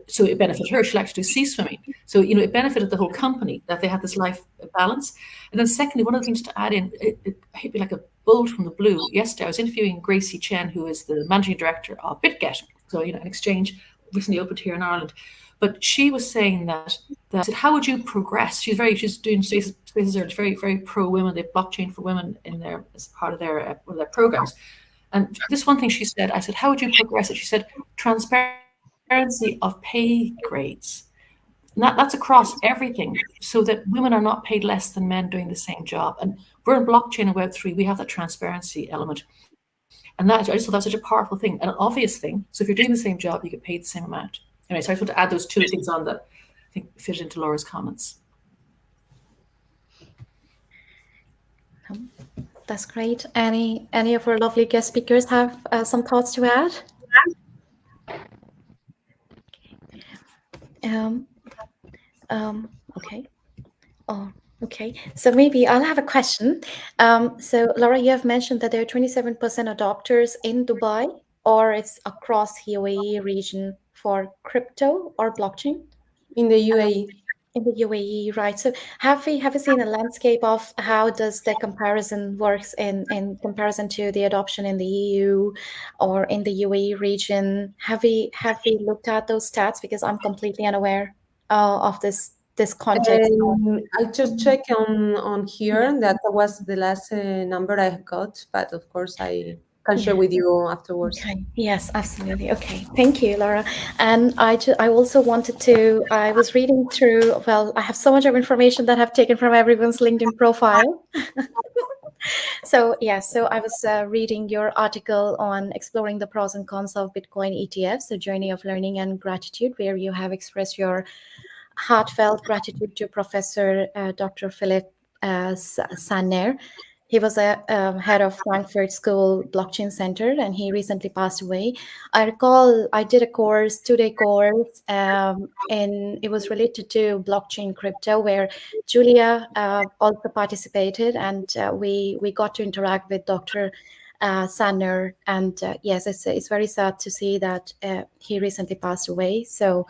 so it benefited her. She'll actually do sea swimming. So, it benefited the whole company that they had this life balance. And then secondly, one of the things to add in, it hit me like a bolt from the blue. Yesterday, I was interviewing Gracie Chen, who is the managing director of BitGet. So, an exchange recently opened here in Ireland. But she was saying that how would you progress? She's doing Spaces Research, very, very pro women. They have blockchain for women in their as part of their one of their programs. And this one thing she said, I said, how would you progress it? She said, transparency of pay grades. And that's across everything, so that women are not paid less than men doing the same job. And we're in blockchain and Web3, we have that transparency element. And I just thought that was such a powerful thing, an obvious thing. So if you're doing the same job, you get paid the same amount. Anyway, so I just want to add those 2 things on that I think fit into Laura's comments. That's great. Any of our lovely guest speakers have some thoughts to add? Okay. Oh, okay. So maybe I'll have a question. So Laura, you have mentioned that there are 27% adopters in Dubai, or it's across the UAE region for crypto or blockchain? In the UAE. In the UAE, right? So have you seen a landscape of how does the comparison works in comparison to the adoption in the EU or in the UAE region? Have we looked at those stats? Because I'm completely unaware of this context. I just check on here. That was the last number I got, but of course I can share with you afterwards. Okay. Yes, absolutely. Okay. Thank you, Laura. And I also wanted to, I was reading through, well, I have so much of information that I've taken from everyone's LinkedIn profile. So I was reading your article on exploring the pros and cons of Bitcoin ETFs, a journey of learning and gratitude, where you have expressed your heartfelt gratitude to Professor Dr. Philip Sanner. He was a head of Frankfurt School Blockchain Center, and he recently passed away. I recall I did a course, 2-day course, and it was related to blockchain crypto, where Julia also participated, and we got to interact with Dr. Sanner. And yes, it's very sad to see that he recently passed away. So,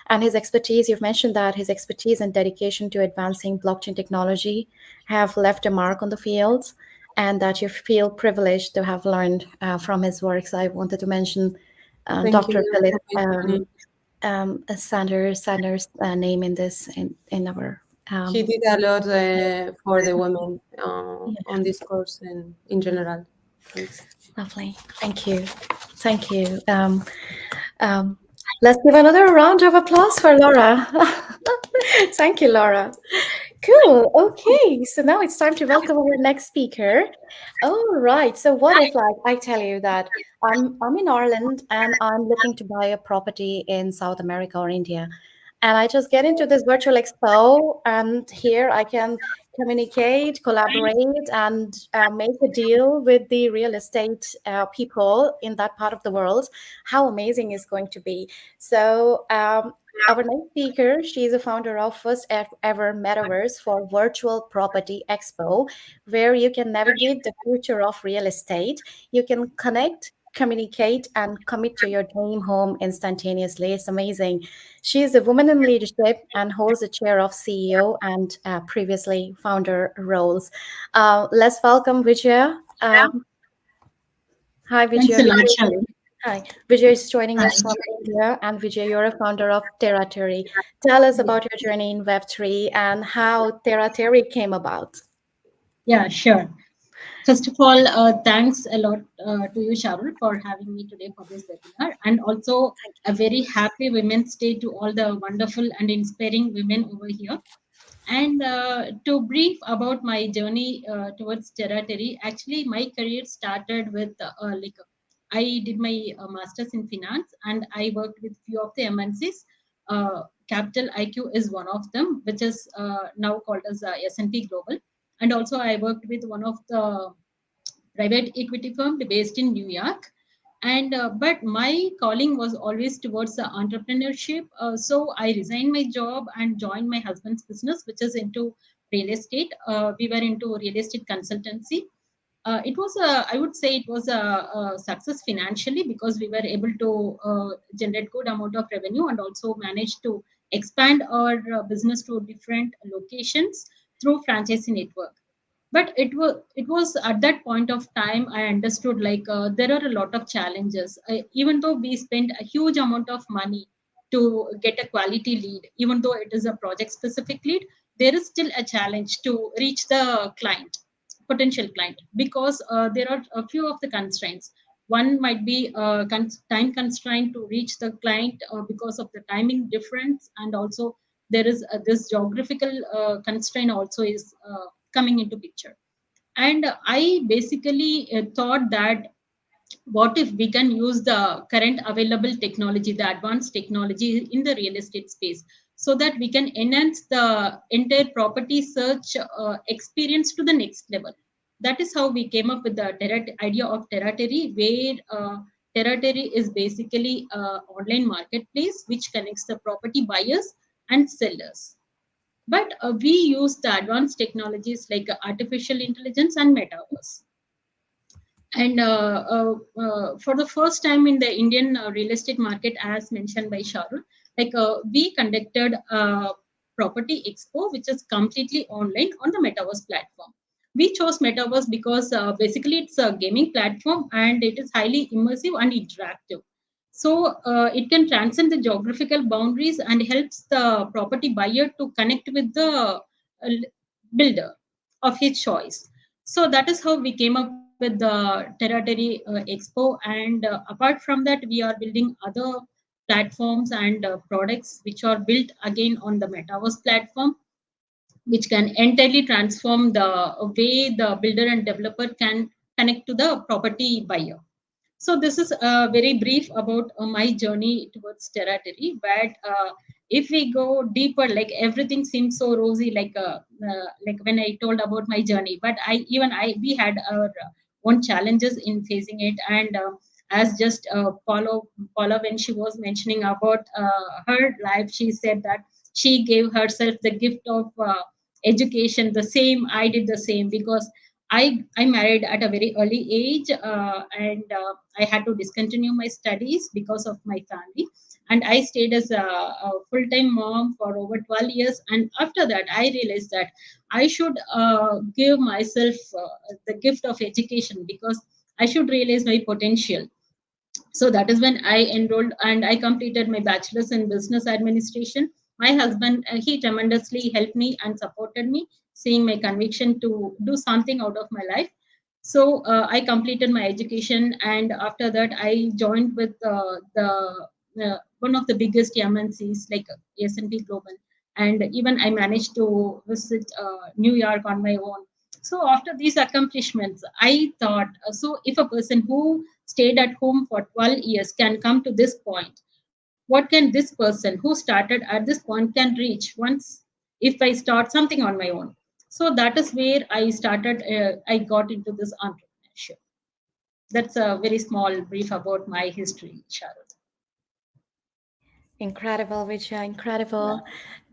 and his expertise, you've mentioned that his expertise and dedication to advancing blockchain technology have left a mark on the field, and that you feel privileged to have learned from his works. I wanted to mention Dr. Philip Sanders' name in this in our. He did a lot for the women on this course and in general. Thanks. Lovely, thank you. Let's give another round of applause for Laura. Thank you, Laura. Cool. Okay, so now it's time to welcome our next speaker. All right. So what if, like, I tell you that I'm in Ireland and I'm looking to buy a property in South America or India, and I just get into this virtual expo, and here I can communicate, collaborate, and make a deal with the real estate people in that part of the world. How amazing is going to be. So our next speaker, she is a founder of first ever metaverse for Virtual Property Expo, where you can navigate the future of real estate. You can connect, communicate, and commit to your dream home instantaneously. It's amazing. She is a woman in leadership and holds the chair of CEO and previously founder roles. Let's welcome Vijaya. Hi, Vijaya. Thanks a lot, Sharon. Hi, Vijay is joining us from India, and Vijay, you're a founder of TerraTerry. Tell us about your journey in Web3 and how TerraTerry came about. Yeah, sure. First of all, thanks a lot to you, Sharon, for having me today for this webinar. And also a very happy Women's Day to all the wonderful and inspiring women over here. And to brief about my journey towards TerraTerry, actually my career started with I did my master's in finance, and I worked with few of the MNCs. Capital IQ is one of them, which is now called as S&P Global. And also I worked with one of the private equity firm based in New York. And but my calling was always towards the entrepreneurship. So I resigned my job and joined my husband's business, which is into real estate. We were into real estate consultancy. It was a, I would say it was a success financially, because we were able to generate good amount of revenue and also managed to expand our business to different locations through franchisee network. But it was at that point of time I understood, like, there are a lot of challenges. Even though we spent a huge amount of money to get a quality lead, even though it is a project specific lead, there is still a challenge to reach the client, potential client, because there are a few of the constraints. One might be time constraint to reach the client because of the timing difference, and also there is this geographical constraint also is coming into picture. And I basically thought that, what if we can use the current available technology, the advanced technology in the real estate space, so that we can enhance the entire property search experience to the next level. That is how we came up with the idea of Territory, where Territory is basically an online marketplace which connects the property buyers and sellers. But we use the advanced technologies like artificial intelligence and metaverse. And for the first time in the Indian real estate market, as mentioned by Shahrul, like we conducted a property expo, which is completely online on the Metaverse platform. We chose Metaverse because basically it's a gaming platform and it is highly immersive and interactive. So it can transcend the geographical boundaries and helps the property buyer to connect with the builder of his choice. So that is how we came up with the Territory Expo. And apart from that, we are building other platforms and products which are built again on the Metaverse platform, which can entirely transform the way the builder and developer can connect to the property buyer. So this is very brief about my journey towards Territory. But if we go deeper, like everything seems so rosy, like when I told about my journey. But I we had our own challenges in facing it. And as just Paula, when she was mentioning about her life, she said that she gave herself the gift of education. The same, I did the same, because I married at a very early age, and I had to discontinue my studies because of my family. And I stayed as a full time mom for over 12 years. And after that, I realized that I should give myself the gift of education, because I should realize my potential. So that is when I enrolled and I completed my bachelor's in business administration. My husband, he tremendously helped me and supported me, seeing my conviction to do something out of my life. So I completed my education, and after that I joined with the one of the biggest MNCs like S&P Global. And even I managed to visit New York on my own. So after these accomplishments, I thought, so if a person who stayed at home for 12 years can come to this point, what can this person who started at this point can reach once, if I start something on my own? So that is where I got into this entrepreneurship. That's a very small brief about my history, Sharon. Incredible, Vijaya, incredible.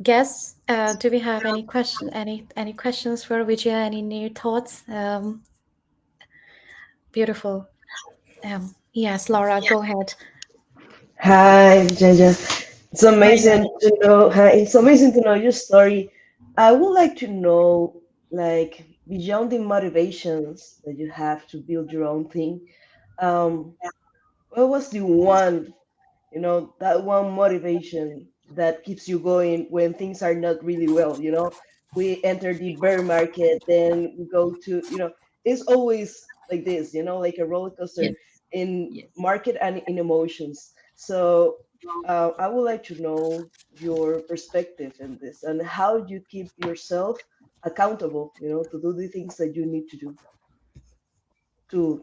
Guests, do we have any questions for Vijaya? Any new thoughts? Beautiful. Yes, Laura, go ahead. Hi, Jaja. It's Hi, amazing Laura. to know. Hi, it's amazing to know your story. I would like to know, like, beyond the motivations that you have to build your own thing, um, what was the one, that one motivation that keeps you going when things are not really well? We enter the bear market, then we go to, it's always like this, like a roller coaster Yes, in yes. market and in emotions. So I would like to know your perspective in this and how you keep yourself accountable, to do the things that you need to do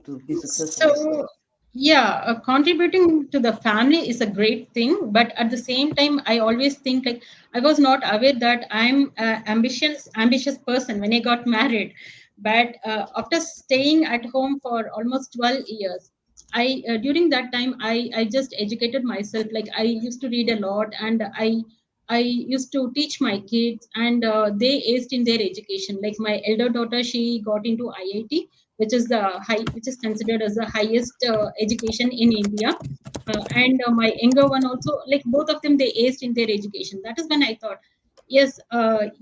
to be successful. So, yeah, contributing to the family is a great thing, but at the same time, I always think, like, I was not aware that I'm an ambitious person when I got married. But after staying at home for almost 12 years, I during that time I just educated myself. Like I used to read a lot, and I used to teach my kids, and they aced in their education. Like my elder daughter, she got into IIT, which is considered as the highest education in India. And my younger one also, like both of them, they aced in their education. That is when I thought, yes,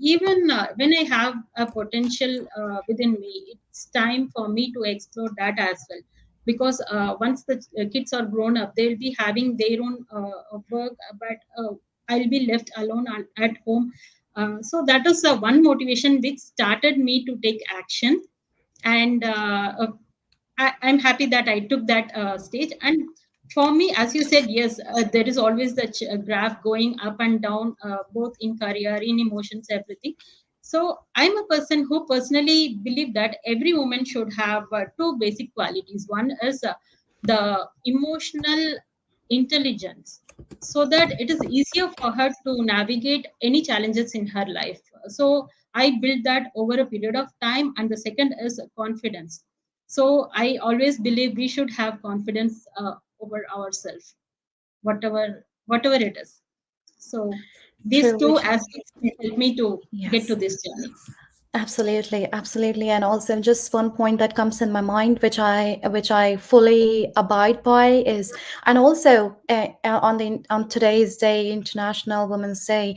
even when I have a potential within me, it's time for me to explore that as well. Because once the kids are grown up, they'll be having their own work, but I'll be left alone at home. So that was one motivation which started me to take action. And I'm happy that I took that stage. And for me, as you said, yes, there is always the graph going up and down, both in career, in emotions, everything. So I'm a person who personally believe that every woman should have two basic qualities. One is the emotional intelligence, so that it is easier for her to navigate any challenges in her life. So I built that over a period of time. And the second is confidence. So I always believe we should have confidence over ourselves, whatever it is. So these True, two which aspects help me to get to yes. this journey. Absolutely, absolutely, and also just one point that comes in my mind, which I fully abide by is, and also on today's day, International Women's Day,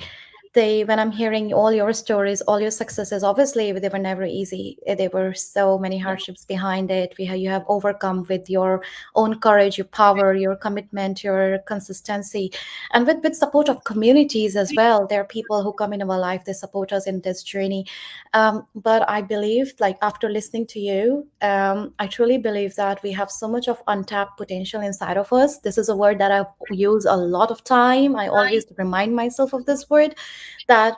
they when I'm hearing all your stories, all your successes, obviously they were never easy. There were so many Yeah. hardships behind it. You have overcome with your own courage, your power, your commitment, your consistency, and with support of communities as well. There are people who come in our life, they support us in this journey. But I believe, like after listening to you, I truly believe that we have so much of untapped potential inside of us. This is a word that I use a lot of time. I always remind myself of this word, that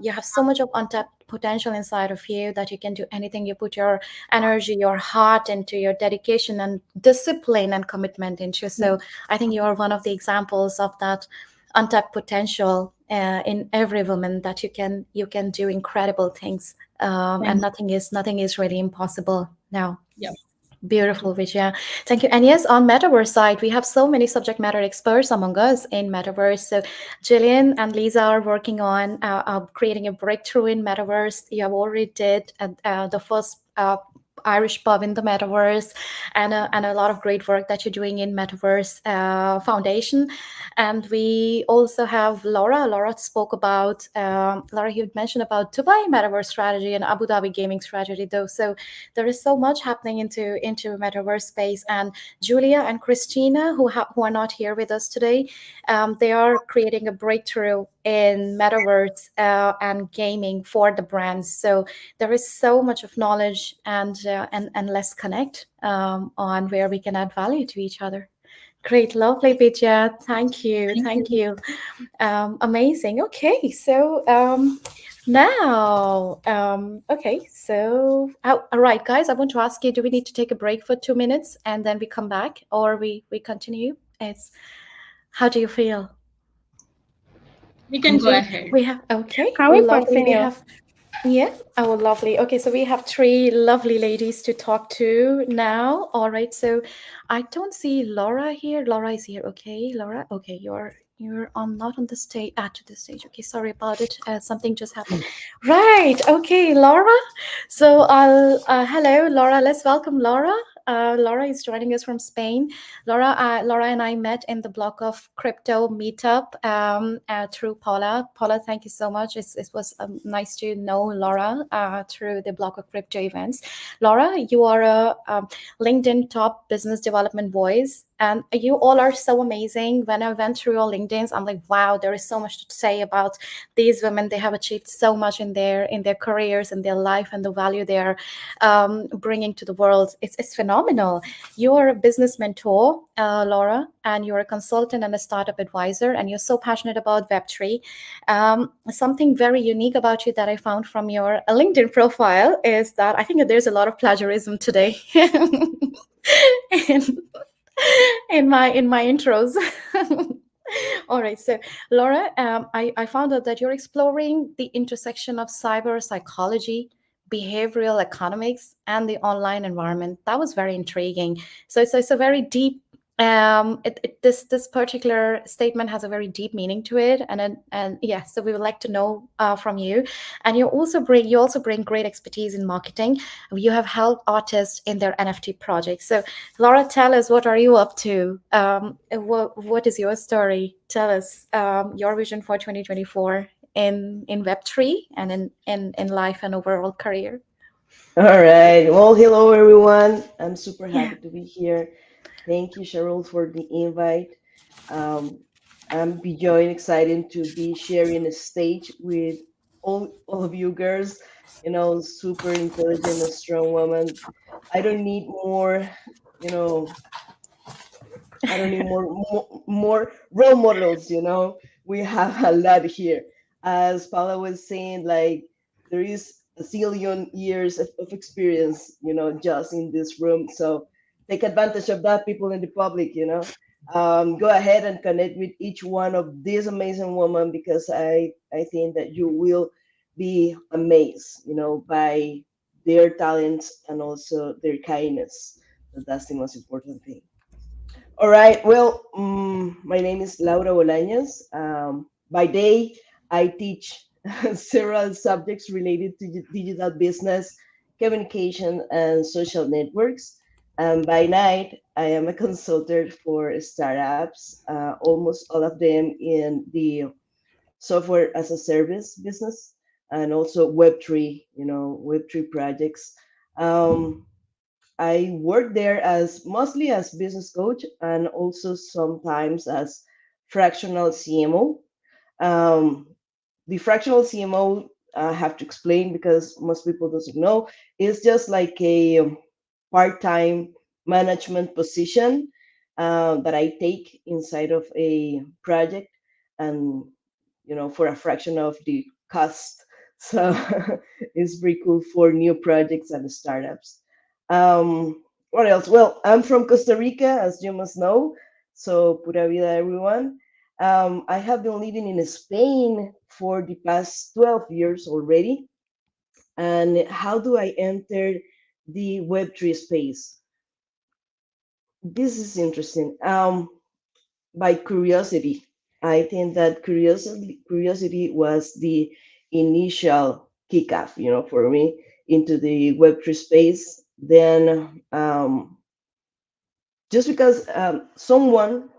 you have so much of untapped potential inside of you, that you can do anything you put your energy, your heart into, your dedication and discipline and commitment into. So I think you are one of the examples of that untapped potential in every woman, that you can do incredible things, and Thanks. nothing is really impossible now. Yeah. Beautiful, Vijaya. Thank you. And yes, on Metaverse side, we have so many subject matter experts among us in Metaverse. So Jillian and Lisa are working on creating a breakthrough in Metaverse. You have already did the first Irish pub in the Metaverse, and a lot of great work that you're doing in Metaverse Foundation. And we also have Laura. Laura spoke about, Laura, you mentioned about Dubai Metaverse strategy and Abu Dhabi gaming strategy, though. So there is so much happening into metaverse space. And Julia and Christina, who are not here with us today, they are creating a breakthrough in metaverse and gaming for the brands. So there is so much of knowledge, and let's connect on where we can add value to each other. Great, lovely, Vidya. Thank you, Thank thank you. you. Amazing. Okay, so now, okay, so all right, guys, I want to ask you: do we need to take a break for 2 minutes and then we come back, or we continue? It's How do you feel? We can go Okay, ahead. we have okay, Can we lovely. We continue? have yeah. Oh, lovely. Okay, so we have three lovely ladies to talk to now. All right, so I don't see Laura here. Laura is here. Okay, Laura. Okay, you're on not on the stage. To the stage. Okay, sorry about it. Something just happened. Right. Okay, Laura. So I'll hello, Laura. Let's welcome Laura. Laura is joining us from Spain. Laura and I met in the block of crypto meetup through Paula. Paula, thank you so much. It was nice to know Laura through the block of crypto events. Laura, you are a LinkedIn top business development voice, and you all are so amazing. When I went through your LinkedIn's, I'm like, wow, there is so much to say about these women. They have achieved so much in their careers and their life, and the value they are bringing to the world. It's phenomenal. You are a business mentor, Laura, and you're a consultant and a startup advisor, and you're so passionate about Web3. Something very unique about you that I found from your LinkedIn profile is that I think that there's a lot of plagiarism today in, in my intros. All right, so Laura, I found out that you're exploring the intersection of cyber psychology, behavioral economics and the online environment. That was very intriguing. It's a very deep this particular statement has a very deep meaning to it, and yeah, so we would like to know from you. And you also bring great expertise in marketing. You have helped artists in their NFT projects. So Laura, tell us, what are you up to? What is your story? Tell us your vision for 2024 in Web3 and in life and overall career. All right. Well, hello everyone. I'm super happy to be here. Thank you, Cheryl, for the invite. Um, I'm beyond excited to be sharing a stage with all of you girls. Super intelligent and strong woman. I don't need more, you know, I don't need more role models. We have a lot here. As Paula was saying, like there is a zillion years of experience, just in this room. So take advantage of that, people in the public. Go ahead and connect with each one of these amazing women because I think that you will be amazed, by their talents and also their kindness. So that's the most important thing. All right. Well, my name is Laura Bolaños. By day, I teach several subjects related to digital business, communication, and social networks. And by night, I am a consultant for startups, almost all of them in the software as a service business, and also Web3 projects. Um, I work there as mostly as business coach and also sometimes as fractional CMO. Um, the fractional CMO, I have to explain because most people doesn't know, is just like a part-time management position that I take inside of a project, and for a fraction of the cost. So it's pretty cool for new projects and startups. What else? Well, I'm from Costa Rica, as you must know. So pura vida, everyone. I have been living in Spain for the past 12 years already. And how do I enter the Web3 space? This is interesting. By curiosity. I think that curiosity was the initial kickoff, for me into the Web3 space. Then just because someone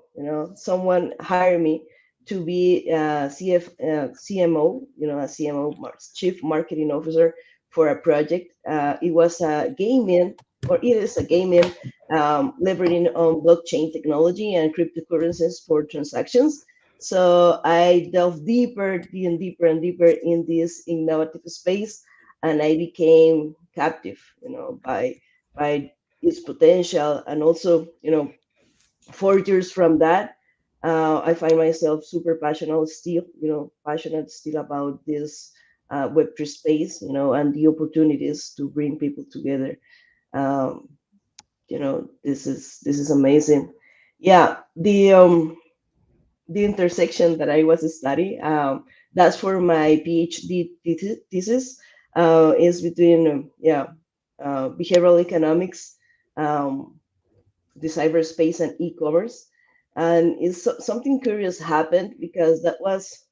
hired me to be CMO, a Chief Marketing Officer for a project. It was a gaming, or it is a gaming, leveraging on blockchain technology and cryptocurrencies for transactions. So I delved deeper and deeper and deeper in this innovative space, and I became captive, by its potential. And also, 4 years from that, I find myself super passionate still about this Web3 space, and the opportunities to bring people together. This is amazing. Yeah, the intersection that I was studying, that's for my PhD thesis, is between behavioral economics, um, the cyberspace, and e-commerce. And something curious happened because that was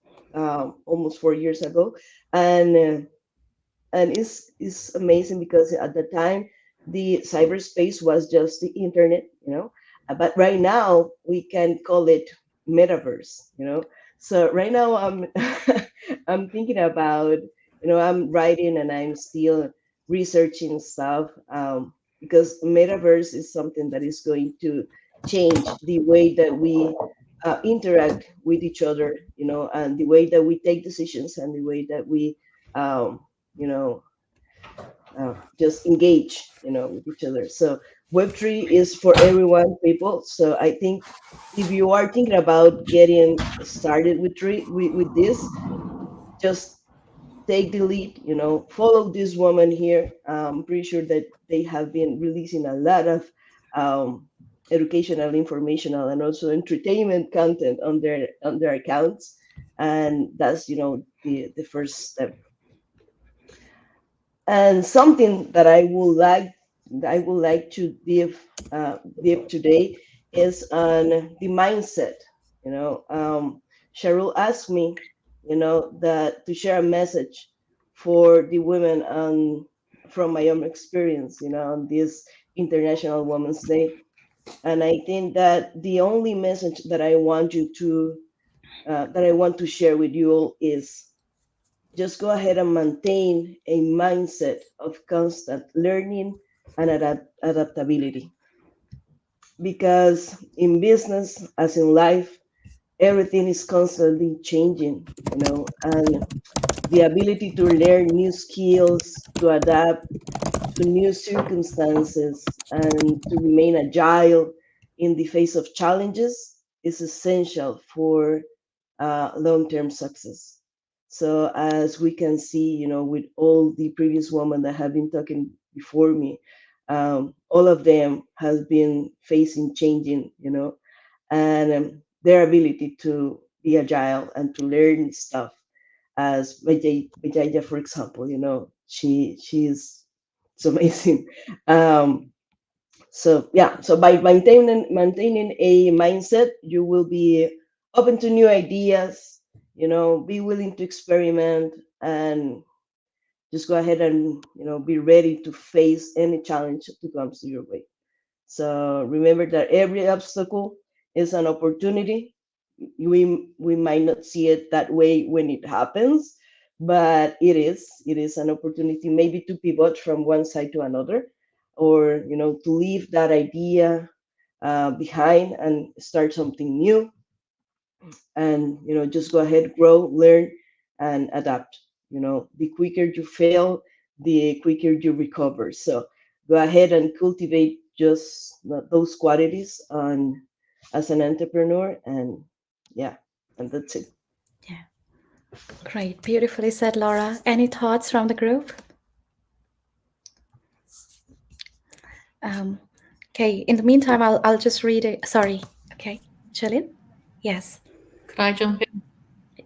almost 4 years ago, and it's amazing because at the time the cyberspace was just the internet. But right now we can call it metaverse. So right now I'm I'm thinking about, I'm writing and I'm still researching stuff, because metaverse is something that is going to change the way that we interact with each other, and the way that we take decisions, and the way that we um, you know just engage, with each other. So Web3 is for everyone, people. So I think if you are thinking about getting started with this, just take the lead, follow this woman here. I'm pretty sure that they have been releasing a lot of um, educational, informational, and also entertainment content on their accounts, and that's the first step. And something that I would like to give today is on the mindset. You know, Cheryl asked me, that to share a message for the women on from my own experience, on this International Women's Day. And I think that the only message that I want to share with you all is just go ahead and maintain a mindset of constant learning and adaptability. Because in business, as in life, everything is constantly changing, and the ability to learn new skills, to adapt to new circumstances, and to remain agile in the face of challenges is essential for long-term success. So as we can see, with all the previous women that have been talking before me, all of them has been facing changing, and their ability to be agile and to learn stuff. As Vijaya, for example, she's it's amazing. Um, so yeah, so by maintaining a mindset, you will be open to new ideas, be willing to experiment, and just go ahead and be ready to face any challenge that comes to your way. So remember that every obstacle is an opportunity. We might not see it that way when it happens, but it is an opportunity maybe to pivot from one side to another, or to leave that idea behind and start something new, and just go ahead, grow, learn, and adapt. The quicker you fail, the quicker you recover. So go ahead and cultivate just those qualities as an entrepreneur. And yeah, and that's it. Yeah, great. Beautifully said, Laura. Any thoughts from the group? Um, okay, in the meantime, I'll just read it. Sorry. Okay, Jillian? Yes. Could I jump in?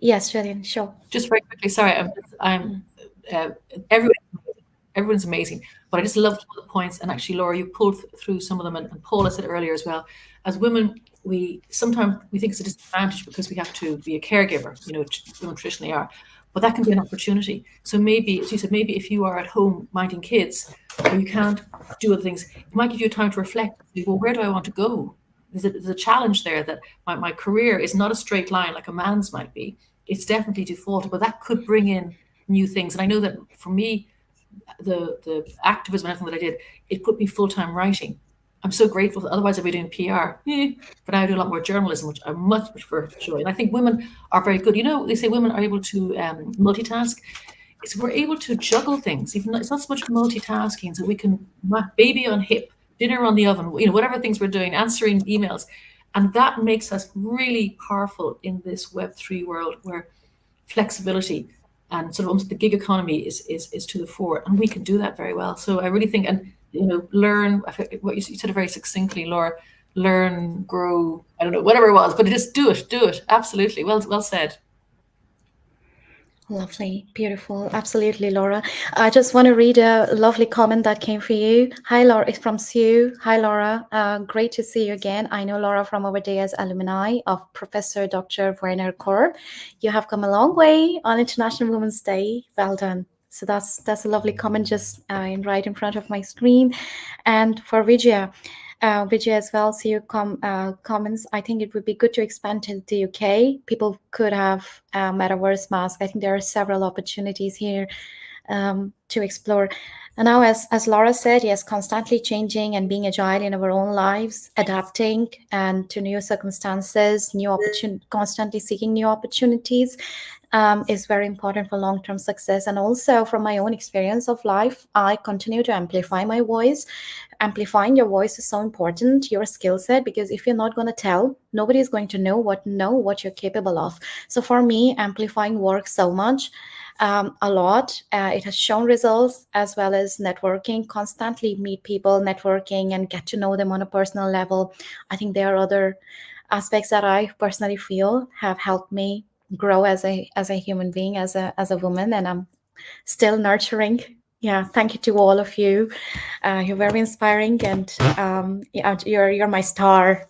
Yes, Jillian, sure. Just very quickly. Sorry, I'm uh, everyone, everyone's amazing, but I just loved all the points. And actually, Laura, you pulled through some of them, and Paula said earlier as well. As women, we sometimes we think it's a disadvantage because we have to be a caregiver. Women traditionally are, but that can be an opportunity. So maybe, as you said, maybe if you are at home minding kids, or you can't do other things, it might give you time to reflect. Well, where do I want to go? There's a challenge there that my career is not a straight line like a man's might be. It's definitely defaulted, but that could bring in new things. And I know that for me, the activism and everything that I did, it put me full-time writing. I'm so grateful. Otherwise, I'd be doing PR. But now I do a lot more journalism, which I much prefer to enjoy. And I think women are very good. They say women are able to multitask. It's we're able to juggle things. Even it's not so much multitasking, so we can baby on hip, dinner on the oven, whatever things we're doing, answering emails. And that makes us really powerful in this Web3 world where flexibility and sort of almost the gig economy is to the fore, and we can do that very well. So I really think, and learn what you said very succinctly, Laura. Learn, grow. I don't know, whatever it was, but just do it. Absolutely, well said. Lovely, beautiful. Absolutely, Laura. I just want to read a lovely comment that came for you. Hi, Laura. It's from Sue. Hi, Laura. Great to see you again. I know Laura from our day as alumni of Professor Dr. Werner Korb. You have come a long way on International Women's Day. Well done. So that's a lovely comment just right in front of my screen. And for Vijaya, Vijay as well. See your comments. I think it would be good to expand to the UK. People could have metaverse mask. I think there are several opportunities here to explore. And now, as Laura said, yes, constantly changing and being agile in our own lives, adapting and to new circumstances, constantly seeking new opportunities is very important for long-term success. And also from my own experience of life, I continue to amplify my voice. Amplifying your voice is so important, your skill set, because if you're not going to tell, nobody is going to know what you're capable of. So for me, amplifying works so much, a lot. It has shown results, as well as networking, constantly meet people, networking, and get to know them on a personal level. I think there are other aspects that I personally feel have helped me grow as a human being, as a woman, and I'm still nurturing Yeah, thank you to all of you. You're very inspiring, and yeah, you're my star.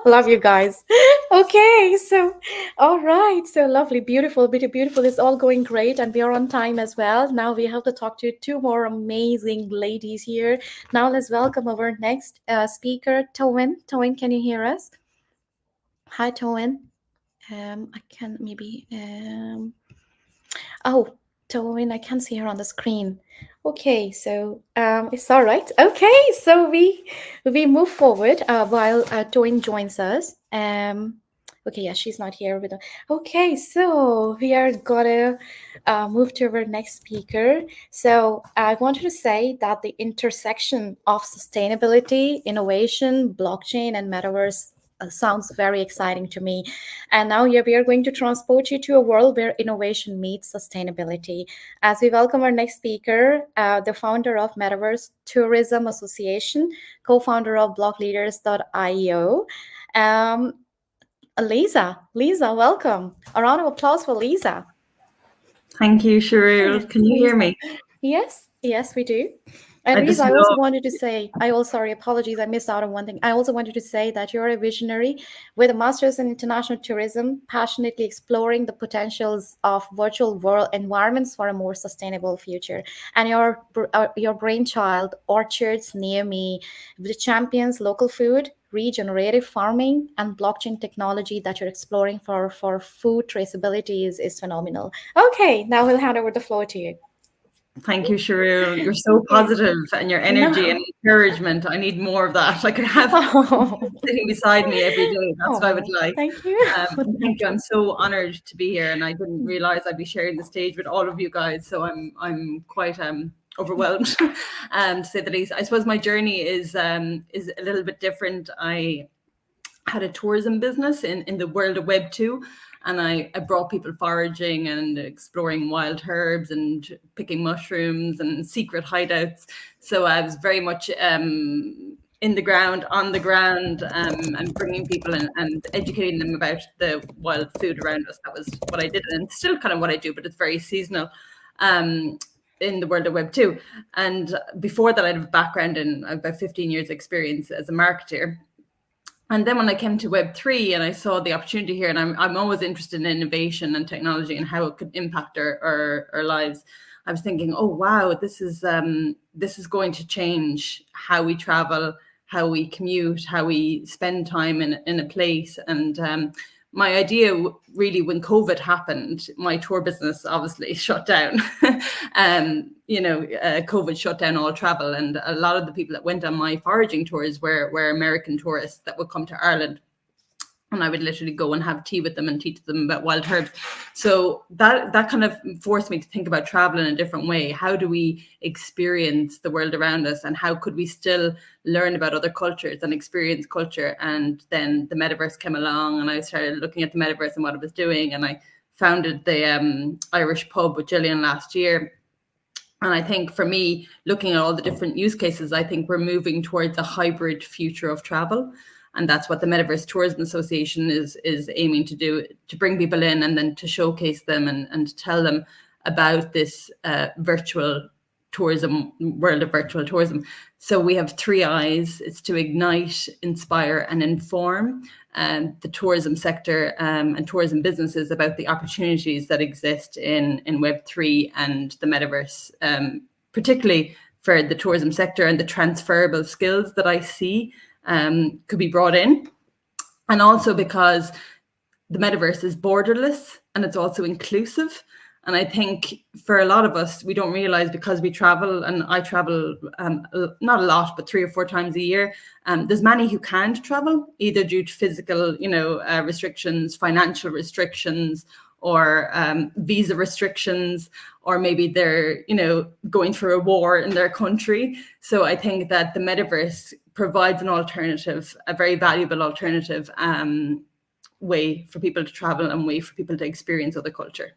Love you guys. Okay, so all right, so lovely, beautiful, beautiful. It's all going great, and we are on time as well. Now we have to talk to two more amazing ladies here. Now let's welcome our next speaker, Toin. Toin, can you hear us? Hi, Toin. I can maybe. Oh, Toin, I can't see her on the screen. Okay, so it's all right. Okay, so we move forward while Toin joins us. Okay, yeah, she's not here with us. Okay, so we are gonna move to our next speaker. So I wanted to say that the intersection of sustainability, innovation, blockchain, and metaverse sounds very exciting to me. And now we are going to transport you to a world where innovation meets sustainability. As we welcome our next speaker, the founder of Metaverse Tourism Association, co-founder of blockleaders.io, um, Lisa. Lisa, welcome. A round of applause for Lisa. Thank you, Sharul. Can you hear me? Yes, yes, we do. And I just Lisa, I also love. wanted to say, sorry, apologies, I missed out on one thing. I also wanted to say that you're a visionary with a master's in international tourism, passionately exploring the potentials of virtual world environments for a more sustainable future. And your brainchild, Orchards Near Me, which champions local food, regenerative farming, and blockchain technology that you're exploring for food traceability is phenomenal. Okay, now we'll hand over the floor to you. Thank you, Sharul. You're so positive, and your energy and encouragement. I need more of that. I could have sitting beside me every day. That's what I would like. Thank you. Thank you. I'm so honored to be here, and I didn't realize I'd be sharing the stage with all of you guys. So I'm quite overwhelmed, to say the least. I suppose my journey is a little bit different. I had a tourism business in the world of Web2. And I brought people foraging and exploring wild herbs and picking mushrooms and secret hideouts. So I was very much in the ground, on the ground, and bringing people in and educating them about the wild food around us. That was what I did, and still kind of what I do, but it's very seasonal. In the world of Web2. And before that, I had a background in about 15 years experience as a marketer. And then when I came to Web3 and I saw the opportunity here, and I'm always interested in innovation and technology and how it could impact our lives, I was thinking, oh wow, this is going to change how we travel, how we commute, how we spend time in a place. And my idea really, when COVID happened, my tour business obviously shut down. COVID shut down all travel, and a lot of the people that went on my foraging tours were American tourists that would come to Ireland. And I would literally go and have tea with them and teach them about wild herbs. So that kind of forced me to think about travel in a different way. How do we experience the world around us, and how could we still learn about other cultures and experience culture? And then the metaverse came along, and I started looking at the metaverse and what it was doing. And I founded the Irish pub with Jillian last year. And I think for me, looking at all the different use cases, I think we're moving towards a hybrid future of travel. And that's what the Metaverse Tourism Association is aiming to do, to bring people in and then to showcase them and to tell them about this virtual tourism, world of virtual tourism. So we have 3 I's. It's to ignite, inspire, and inform the tourism sector and tourism businesses about the opportunities that exist in Web3 and the Metaverse, particularly for the tourism sector, and the transferable skills that I see could be brought in. And also because the metaverse is borderless and it's also inclusive. And I think for a lot of us, we don't realize, because we travel, and I travel not a lot, but 3 or 4 times a year. There's many who can't travel, either due to physical, restrictions, financial restrictions, or visa restrictions, or maybe they're, going through a war in their country. So I think that the metaverse provides an alternative, a very valuable alternative way for people to travel and way for people to experience other culture.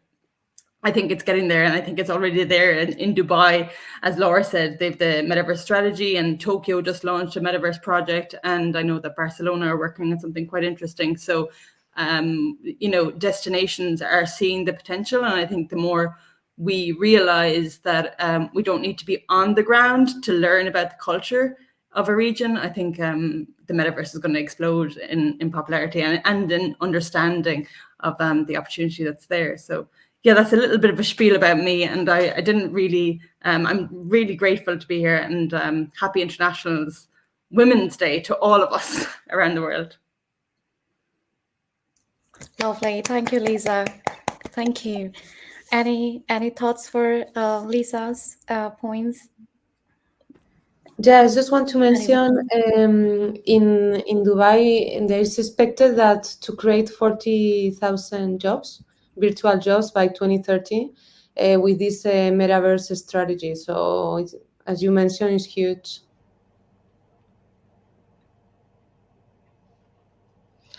I think it's getting there, and I think it's already there in Dubai. As Laura said, they've the metaverse strategy, and Tokyo just launched a metaverse project, and I know that Barcelona are working on something quite interesting. So, destinations are seeing the potential, and I think the more we realize that we don't need to be on the ground to learn about the culture of a region, I think the metaverse is going to explode in popularity and in understanding of the opportunity that's there. So yeah, that's a little bit of a spiel about me, and I didn't really, I'm really grateful to be here, and happy International Women's Day to all of us around the world. Lovely. Thank you, Lisa. Thank you. Any thoughts for Lisa's points? Yeah, I just want to mention in Dubai, there is expected that to create 40,000 jobs, virtual jobs by 2030 with this metaverse strategy. So, it's, as you mentioned, it's huge.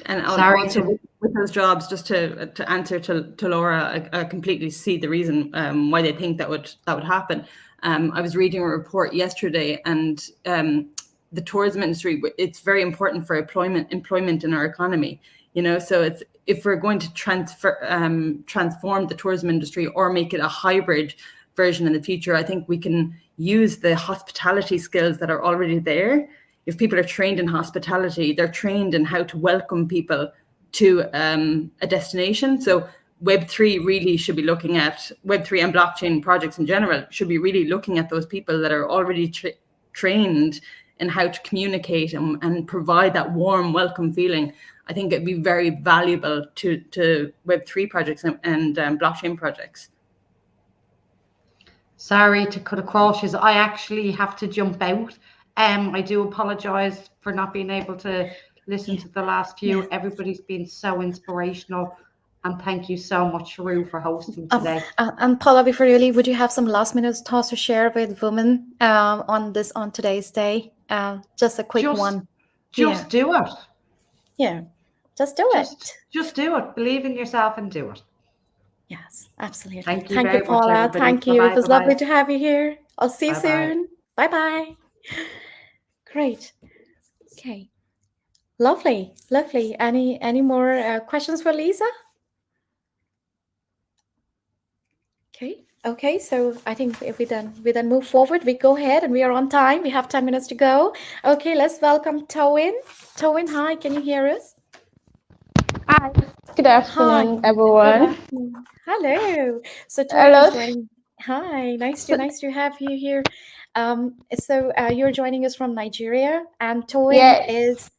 And also with those jobs, just to answer to Laura, I completely see the reason why they think that would happen. I was reading a report yesterday, and the tourism industry, it's very important for employment in our economy. You know, so it's, if we're going to transform the tourism industry or make it a hybrid version in the future, I think we can use the hospitality skills that are already there. If people are trained in hospitality, they're trained in how to welcome people to a destination. So Web3 really should be looking at, Web3 and blockchain projects in general should be really looking at those people that are already trained in how to communicate and provide that warm welcome feeling. I think it'd be very valuable to Web3 projects and blockchain projects. Sorry to cut across you. I actually have to jump out. I do apologize for not being able to listen to the last few. Yeah. Everybody's been so inspirational. And thank you so much, Sharu, for hosting today. And Paula, before you leave, would you have some last minute thoughts to share with women on today's day? Just a quick one. Just do it. Yeah, just do it. Just do it. Believe in yourself and do it. Yes, absolutely. Thank you very Paula. much, everybody. Thank you. It was lovely to have you here. I'll see you soon. Bye-bye. Great. Okay. Lovely. Any more questions for Lisa? Okay. So I think if we then move forward, we go ahead, and we are on time. We have 10 minutes to go. Okay, let's welcome Towin. Towin, hi. Can you hear us? Hi. Good afternoon, everyone. Good afternoon. Hello. So Towin is joining. Hi. Nice to have you here. So you're joining us from Nigeria, and Towin is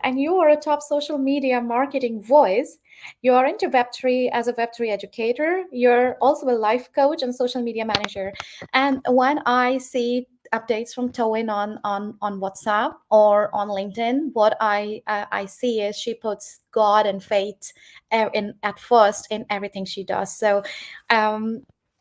and you are a top social media marketing voice. You are into Web3 as a Web3 educator. You're also a life coach and social media manager. And when I see updates from Towin on WhatsApp or on LinkedIn, what I see is she puts God and faith at first in everything she does. So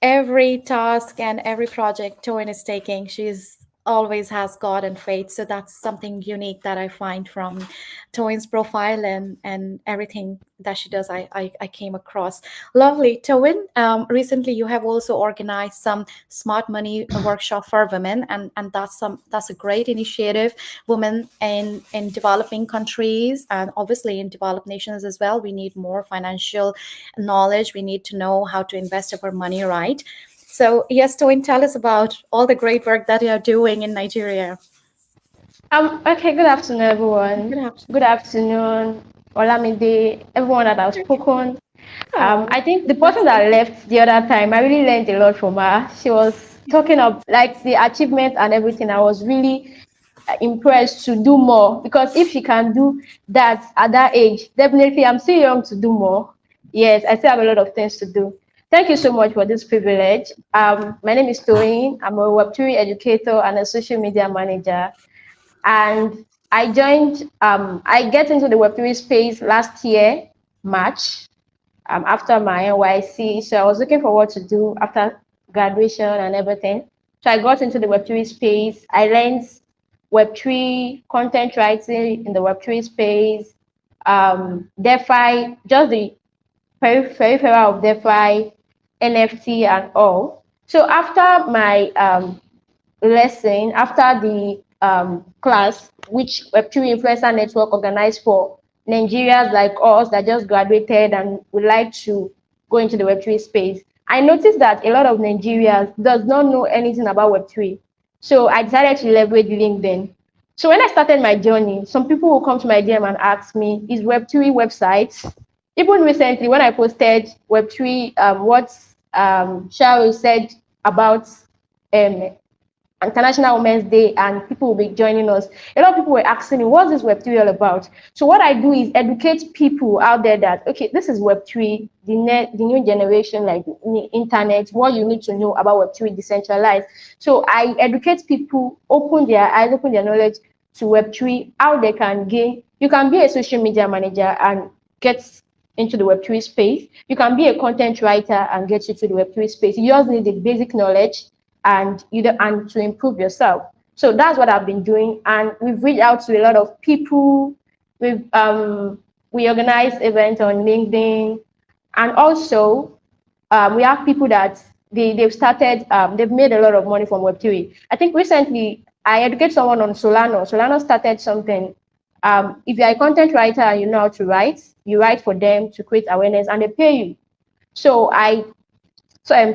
every task and every project Towin is taking, she's always has God and faith. So that's something unique that I find from Towin's profile and everything that she does. I came across. Lovely. Towin, recently you have also organized some smart money workshop for women, and that's a great initiative. Women in developing countries and obviously in developed nations as well, we need more financial knowledge. We need to know how to invest our money right. So yes, Towin, tell us about all the great work that you are doing in Nigeria. Okay, good afternoon, everyone. Good afternoon, Olamide, everyone that has spoken. I think the person that left the other time, I really learned a lot from her. She was talking of like the achievement and everything. I was really impressed to do more, because if she can do that at that age, definitely I'm still young to do more. Yes, I still have a lot of things to do. Thank you so much for this privilege. My name is Towin. I'm a Web3 educator and a social media manager. And I joined, I get into the Web3 space last year, March, after my NYC. So I was looking for what to do after graduation and everything. So I got into the Web3 space. I learned Web3 content writing in the Web3 space, DeFi, just the peripheral of DeFi, NFT and all. So after my lesson, after the class, which Web3 Influencer Network organized for Nigerians like us that just graduated and would like to go into the Web3 space, I noticed that a lot of Nigerians does not know anything about Web3. So I decided to leverage LinkedIn. So when I started my journey, some people will come to my DM and ask me, is Web3 websites? Even recently, when I posted Web3, what Cheryl said about um, International Women's Day, and people will be joining us. A lot of people were asking me, what's this Web3 all about? So what I do is educate people out there that, okay, this is Web3, the new generation, like the internet, what you need to know about Web3 decentralized. So I educate people, open their eyes, open their knowledge to Web3, how they can gain. You can be a social media manager and get into the Web3 space. You can be a content writer and get into the Web3 space. You just need the basic knowledge and to improve yourself. So that's what I've been doing, and we've reached out to a lot of people. We organize events on LinkedIn, and also we have people that they've started, they've made a lot of money from Web3. I think recently I educated someone on Solano. Solano started something. If you're a content writer and you know how to write, you write for them to create awareness, and they pay you. So I'm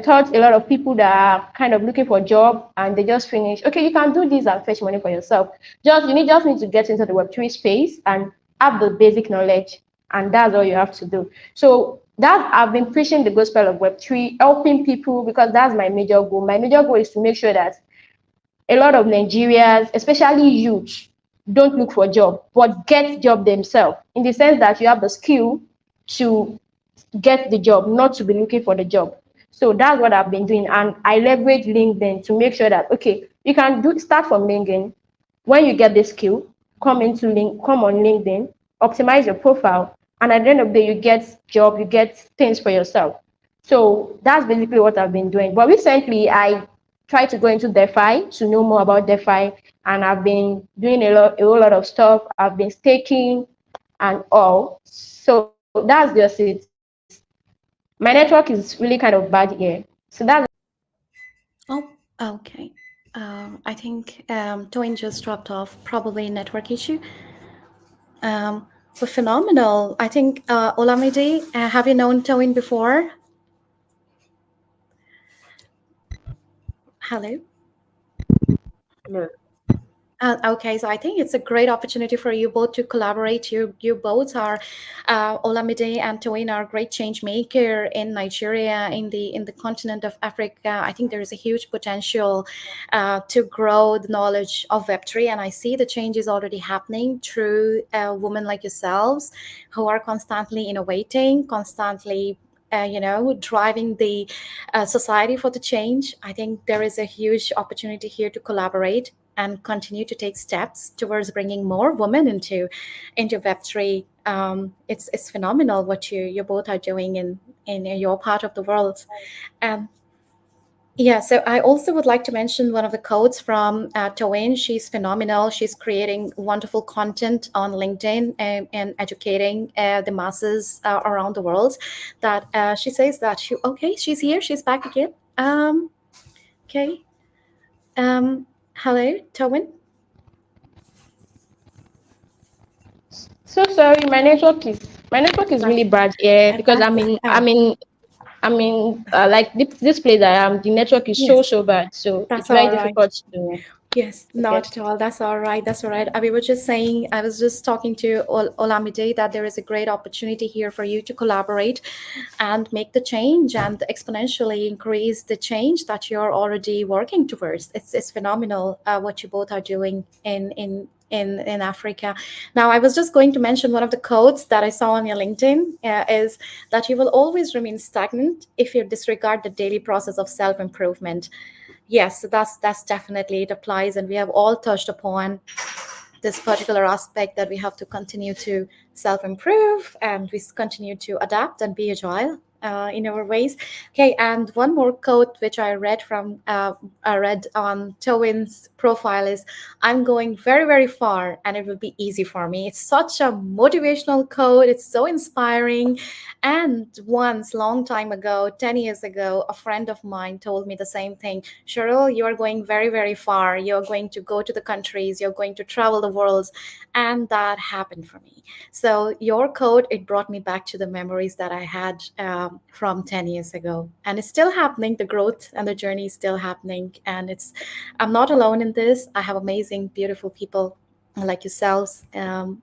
taught a lot of people that are kind of looking for a job and they just finish. Okay, you can do this and fetch money for yourself. Just need to get into the Web3 space and have the basic knowledge, and that's all you have to do. So that I've been preaching the gospel of Web3, helping people, because that's my major goal. My major goal is to make sure that a lot of Nigerians, especially youth, don't look for a job, but get job themselves, in the sense that you have the skill to get the job, not to be looking for the job. So that's what I've been doing, and I leverage LinkedIn to make sure that, okay, you can start from LinkedIn. When you get the skill, come on LinkedIn, optimize your profile, and at the end of the day, you get job, you get things for yourself. So that's basically what I've been doing. But recently, I tried to go into DeFi to know more about DeFi, and I've been doing a whole lot of stuff. I've been staking and all. So that's just it. My network is really kind of bad here. So that's. Oh, okay. I think Toin just dropped off, probably network issue. But phenomenal. I think Olamide, have you known Toin before? Hello. No. Okay, so I think it's a great opportunity for you both to collaborate. You both are, Olamide and Toyin are great change maker in Nigeria, in the continent of Africa. I think there is a huge potential to grow the knowledge of Web3, and I see the changes already happening through women like yourselves who are constantly innovating, constantly driving the society for the change. I think there is a huge opportunity here to collaborate and continue to take steps towards bringing more women into Web3. It's phenomenal what you both are doing in your part of the world. Yeah, so I also would like to mention one of the codes from Toin. She's phenomenal. She's creating wonderful content on LinkedIn and educating the masses around the world. That she says that she's here. She's back again. Okay. Hello, Toin. So sorry, my network is really bad here, because like this place I am, the network is so bad, so it's very difficult to. Yes, not at all. That's all right. That's all right. We were just saying, I was just talking to Olamide that there is a great opportunity here for you to collaborate and make the change and exponentially increase the change that you're already working towards. It's phenomenal what you both are doing in Africa. Now, I was just going to mention one of the codes that I saw on your LinkedIn is that you will always remain stagnant if you disregard the daily process of self-improvement. Yes, so that's definitely, it applies, and we have all touched upon this particular aspect that we have to continue to self-improve and we continue to adapt and be agile in our ways. Okay, and one more quote which I read on Towin's profile is, "I'm going very, very far and it will be easy for me." It's such a motivational quote. It's so inspiring. And once, long time ago, 10 years ago, a friend of mine told me the same thing. "Cheryl, you are going very, very far. You're going to go to the countries. You're going to travel the world." And that happened for me. So your quote, it brought me back to the memories that I had from 10 years ago, and it's still happening. The growth and the journey is still happening, and I'm not alone in this. I have amazing, beautiful people like yourselves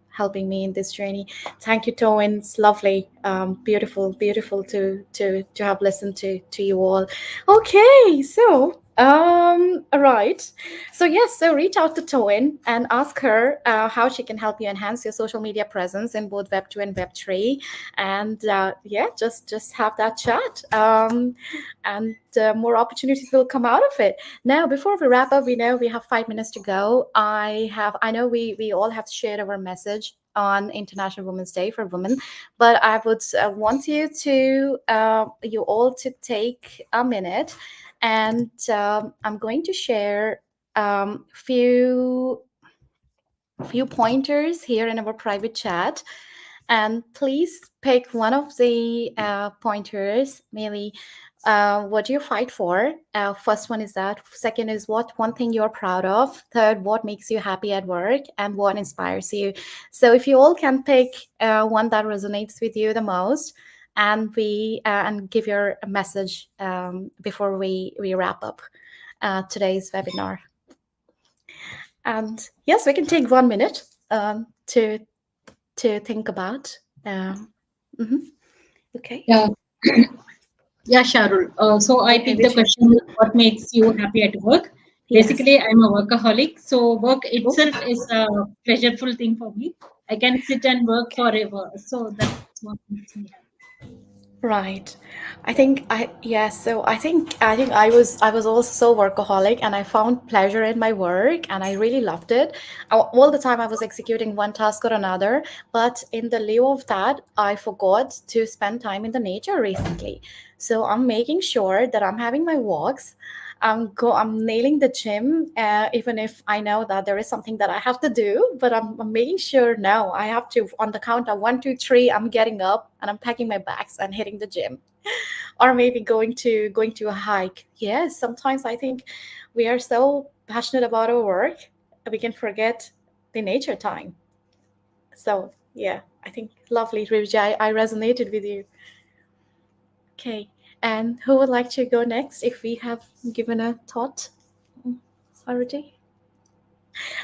helping me in this journey. Thank you, Toin. It's lovely, beautiful to have listened to you all. Okay, so all right. So yes, so reach out to Toin and ask her how she can help you enhance your social media presence in both Web 2 and Web 3, and yeah, just have that chat. And more opportunities will come out of it. Now, before we wrap up, we know we have 5 minutes to go. I know we all have shared our message on International Women's Day for women, but I would want you all to take a minute, and I'm going to share few pointers here in our private chat, and please pick one of the pointers. Maybe what do you fight for? First one is that. Second is what one thing you're proud of. Third, what makes you happy at work, and what inspires you. So if you all can pick one that resonates with you the most, and and give your message before we wrap up today's webinar. And yes, we can take 1 minute to think about. Okay. Yeah. Yeah, Sharul. So I Okay, picked the question, what makes you happy at work? Yes. Basically, I'm a workaholic. So work itself is a pleasureful thing for me. I can sit and work forever. So that's what makes me happy. Right. I think I was also so workaholic, and I found pleasure in my work, and I really loved it. All the time I was executing one task or another, but in the lieu of that, I forgot to spend time in the nature recently. So I'm making sure that I'm having my walks. I'm nailing the gym, even if I know that there is something that I have to do, but I'm making sure now I have to, on the count of 1, 2, 3, I'm getting up and I'm packing my bags and hitting the gym, or maybe going to a hike. Yes, sometimes I think we are so passionate about our work we can forget the nature time. So yeah, I think lovely, Rivja. I resonated with you. Okay, and who would like to go next if we have given a thought already?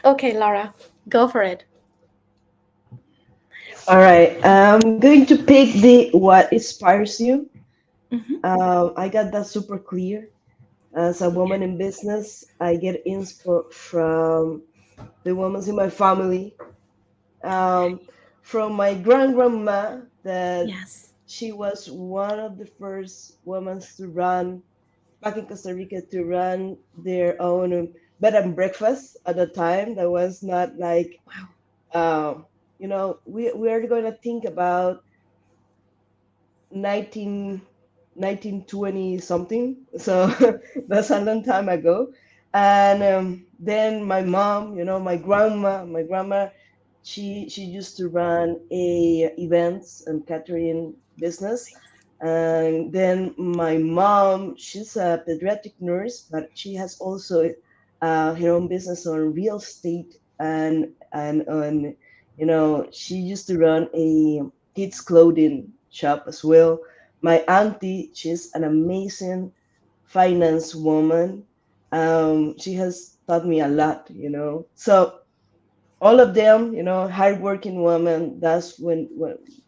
Okay, Laura, go for it. All right, I'm going to pick the what inspires you. I got that super clear. As a woman in business, I get inspo from the women in my family, um, from my grandma that Yes. she was one of the first women to run back in Costa Rica to run their own bed and breakfast at the time. That was not like, we are going to think about 19, 1920 something. So that's a long time ago. And then my mom, my grandma, she used to run a events and catering business. And then my mom, she's a pediatric nurse, but she has also her own business on real estate, and on, she used to run a kids clothing shop as well. My auntie, she's an amazing finance woman. She has taught me a lot. So all of them, hardworking women. That's when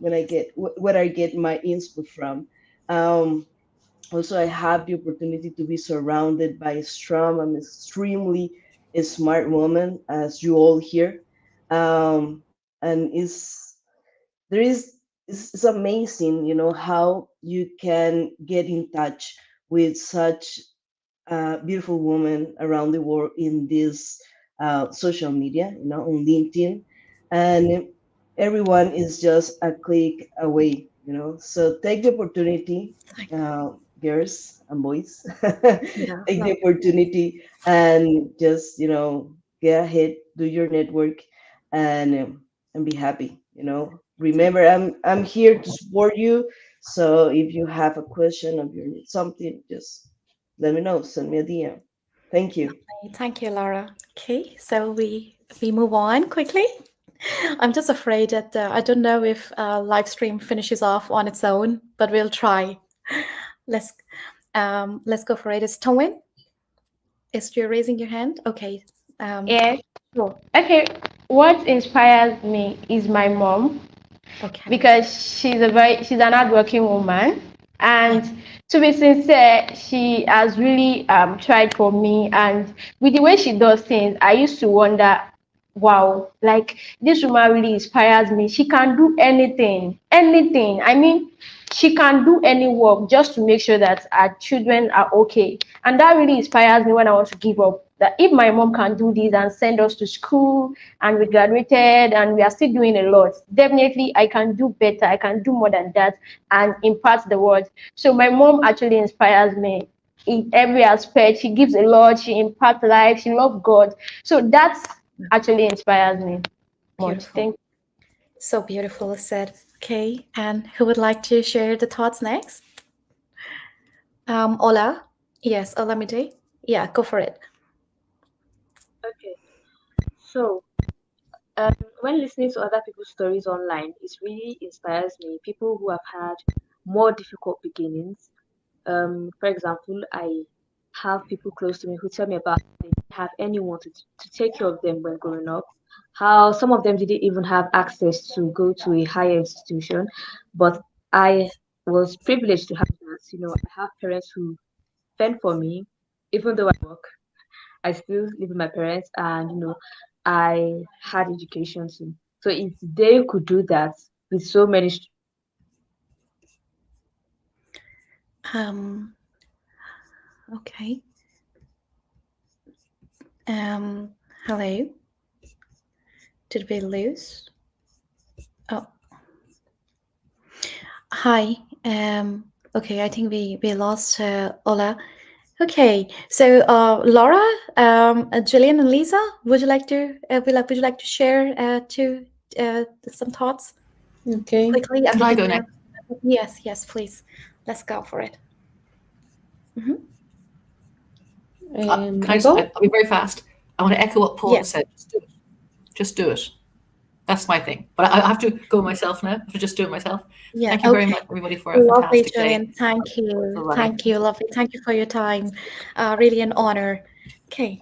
I get where I get my inspo from. Um, Also, I have the opportunity to be surrounded by a strong and extremely smart woman, as you all here. And there is it's amazing, how you can get in touch with such beautiful women around the world in this social media, on LinkedIn, and everyone is just a click away. So take the opportunity, girls and boys, Yeah. take the opportunity and just get ahead, do your network, and be happy. Remember, I'm here to support you. So if you have a question, or you need something, just let me know. Send me a DM. Thank you. Thank you, Laura. Okay, so we move on quickly. I'm just afraid that I don't know if live stream finishes off on its own, but we'll try. let's let's go for it. Is Towin? Is you raising your hand? Okay. Yes. Sure. Okay. What inspires me is my mom Okay. because she's an hardworking woman, and to be sincere, she has really tried for me. And with the way she does things, I used to wonder, wow, like this woman really inspires me. She can do anything, anything. I mean, she can do any work just to make sure that our children are okay. And that really inspires me when I want to give up. That if my mom can do this and send us to school and we graduated and we are still doing a lot, definitely I can do better. I can do more than that and impact the world. So my mom actually inspires me in every aspect. She gives a lot, she impacts life, she loves God. So that's actually inspires me much. Beautiful. Thank So beautiful said. Okay. And who would like to share the thoughts next? Ola? Yes, Olamide? Yeah, go for it. Okay. So, when listening to other people's stories online, it really inspires me. People who have had more difficult beginnings. For example, I have people close to me who tell me about how they didn't have anyone to take care of them when growing up. How some of them didn't even have access to go to a higher institution, but I was privileged to have that. I have parents who fend for me, even though I work. I still live with my parents, and I had education too. So if they could do that with so many, Um, okay. Hello. Did we lose? Oh, hi. Okay, I think we lost Ola. Okay, so Laura, Jillian, and Lisa, would you like to share some thoughts Okay. quickly? Could I go next? Yes, please. Let's go for it. Can I I just, go? I'll be very fast. I want to echo what Paula Yeah. said. Just do it. Just do it. That's my thing. But I have to go myself now. I have to just do it myself. Yeah. Thank you very Okay. much, everybody, for a Lovely, fantastic day. Jillian. Thank you. For running. Thank you. Lovely. Thank you for your time. Really an honor. Okay.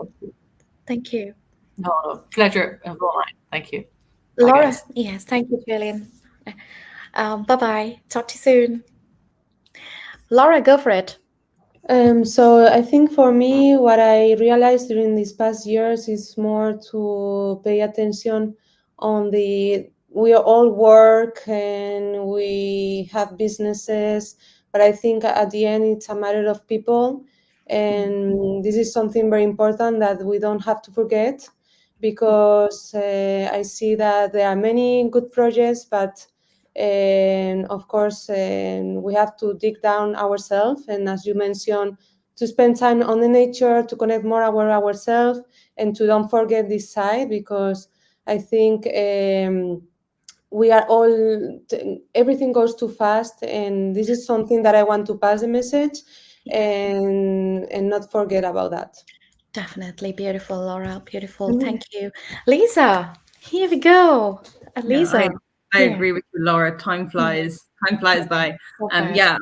Thank you. No, pleasure of all mine. Thank you. Bye, Laura. guys. Yes. Thank you, Jillian. Bye-bye. Talk to you soon. Laura, go for it. So I think for me, what I realized during these past years is more to pay attention on we all work and we have businesses, but I think at the end it's a matter of people. And this is something very important that we don't have to forget, because I see that there are many good projects, but and of course we have to dig down ourselves, and as you mentioned, to spend time on the nature, to connect more with ourselves, and to don't forget this side, because I think we are all everything goes too fast, and this is something that I want to pass the message, and not forget about that. Definitely beautiful, Laura. Beautiful. Thank you. Lisa, here we go. Yeah, Lisa. I Yeah. agree with you, Laura. Time flies. Time flies by. So fast. Yeah,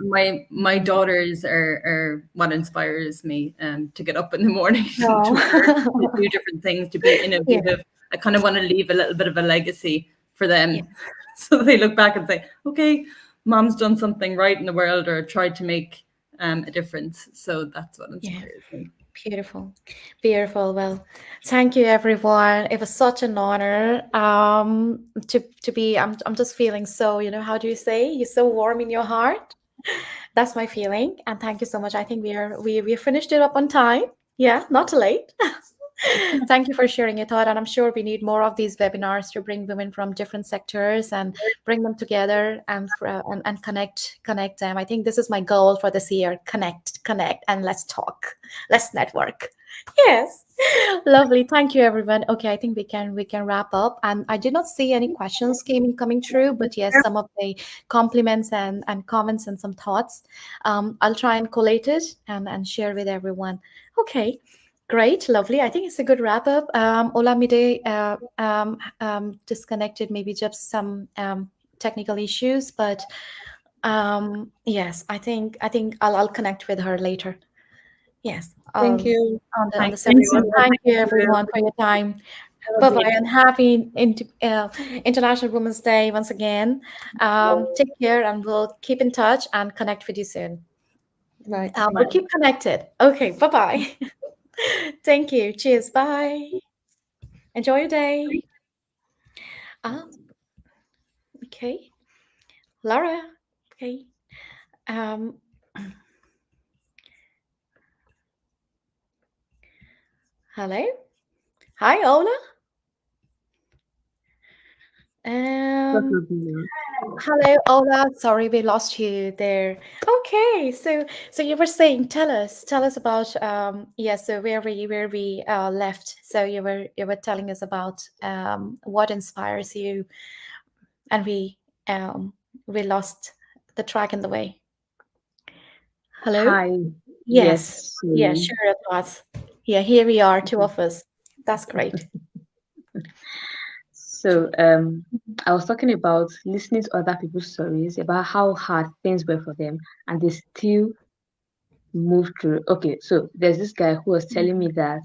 my daughters are what inspires me to get up in the morning, to Oh. work, to do different things, to be Yeah. innovative. I kind of want to leave a little bit of a legacy for them, Yeah. so they look back and say, okay, mom's done something right in the world, or tried to make a difference. So that's what Yeah. inspires me. Beautiful. Beautiful. Well, thank you everyone. It was such an honor to be I'm just feeling so, how do you say? You're so warm in your heart. That's my feeling. And thank you so much. I think we finished it up on time. Yeah, not too late. Thank you for sharing your thought. And I'm sure we need more of these webinars to bring women from different sectors and bring them together and and connect them. I think this is my goal for this year. Connect, and let's talk. Let's network. Yes. Lovely. Thank you, everyone. Okay, I think we can wrap up. And I did not see any questions coming through, but yes, some of the compliments and comments and some thoughts. I'll try and collate it and share with everyone. Okay. Great, lovely. I think it's a good wrap up. Olamide disconnected, maybe just some technical issues, but Yes, I think I'll connect with her later. Yes, Thank you. on the Thanks, 17th. everyone. Thank Thank you you, Shreya. everyone for your time. Have a Bye bye, great and happy International Women's Day once again. Take care, and we'll keep in touch and connect with you soon. Bye. We'll Bye. keep connected. Okay, bye bye. Thank you. Cheers. Bye. Enjoy your day. Um, okay, Laura. Okay. Um, hello. Hi, Ola. Um, hello, Ola. Sorry, we lost you there. Okay, so you were saying, tell us about yeah. So where we left. So you were telling us about what inspires you, and we lost the track in the way. Hello. Hi. Yes. Yes. Yeah. Sure. It was. Yeah. Here we are, two of us. That's great. So, I was talking about listening to other people's stories about how hard things were for them, and they still moved through. Okay, so there's this guy who was telling me that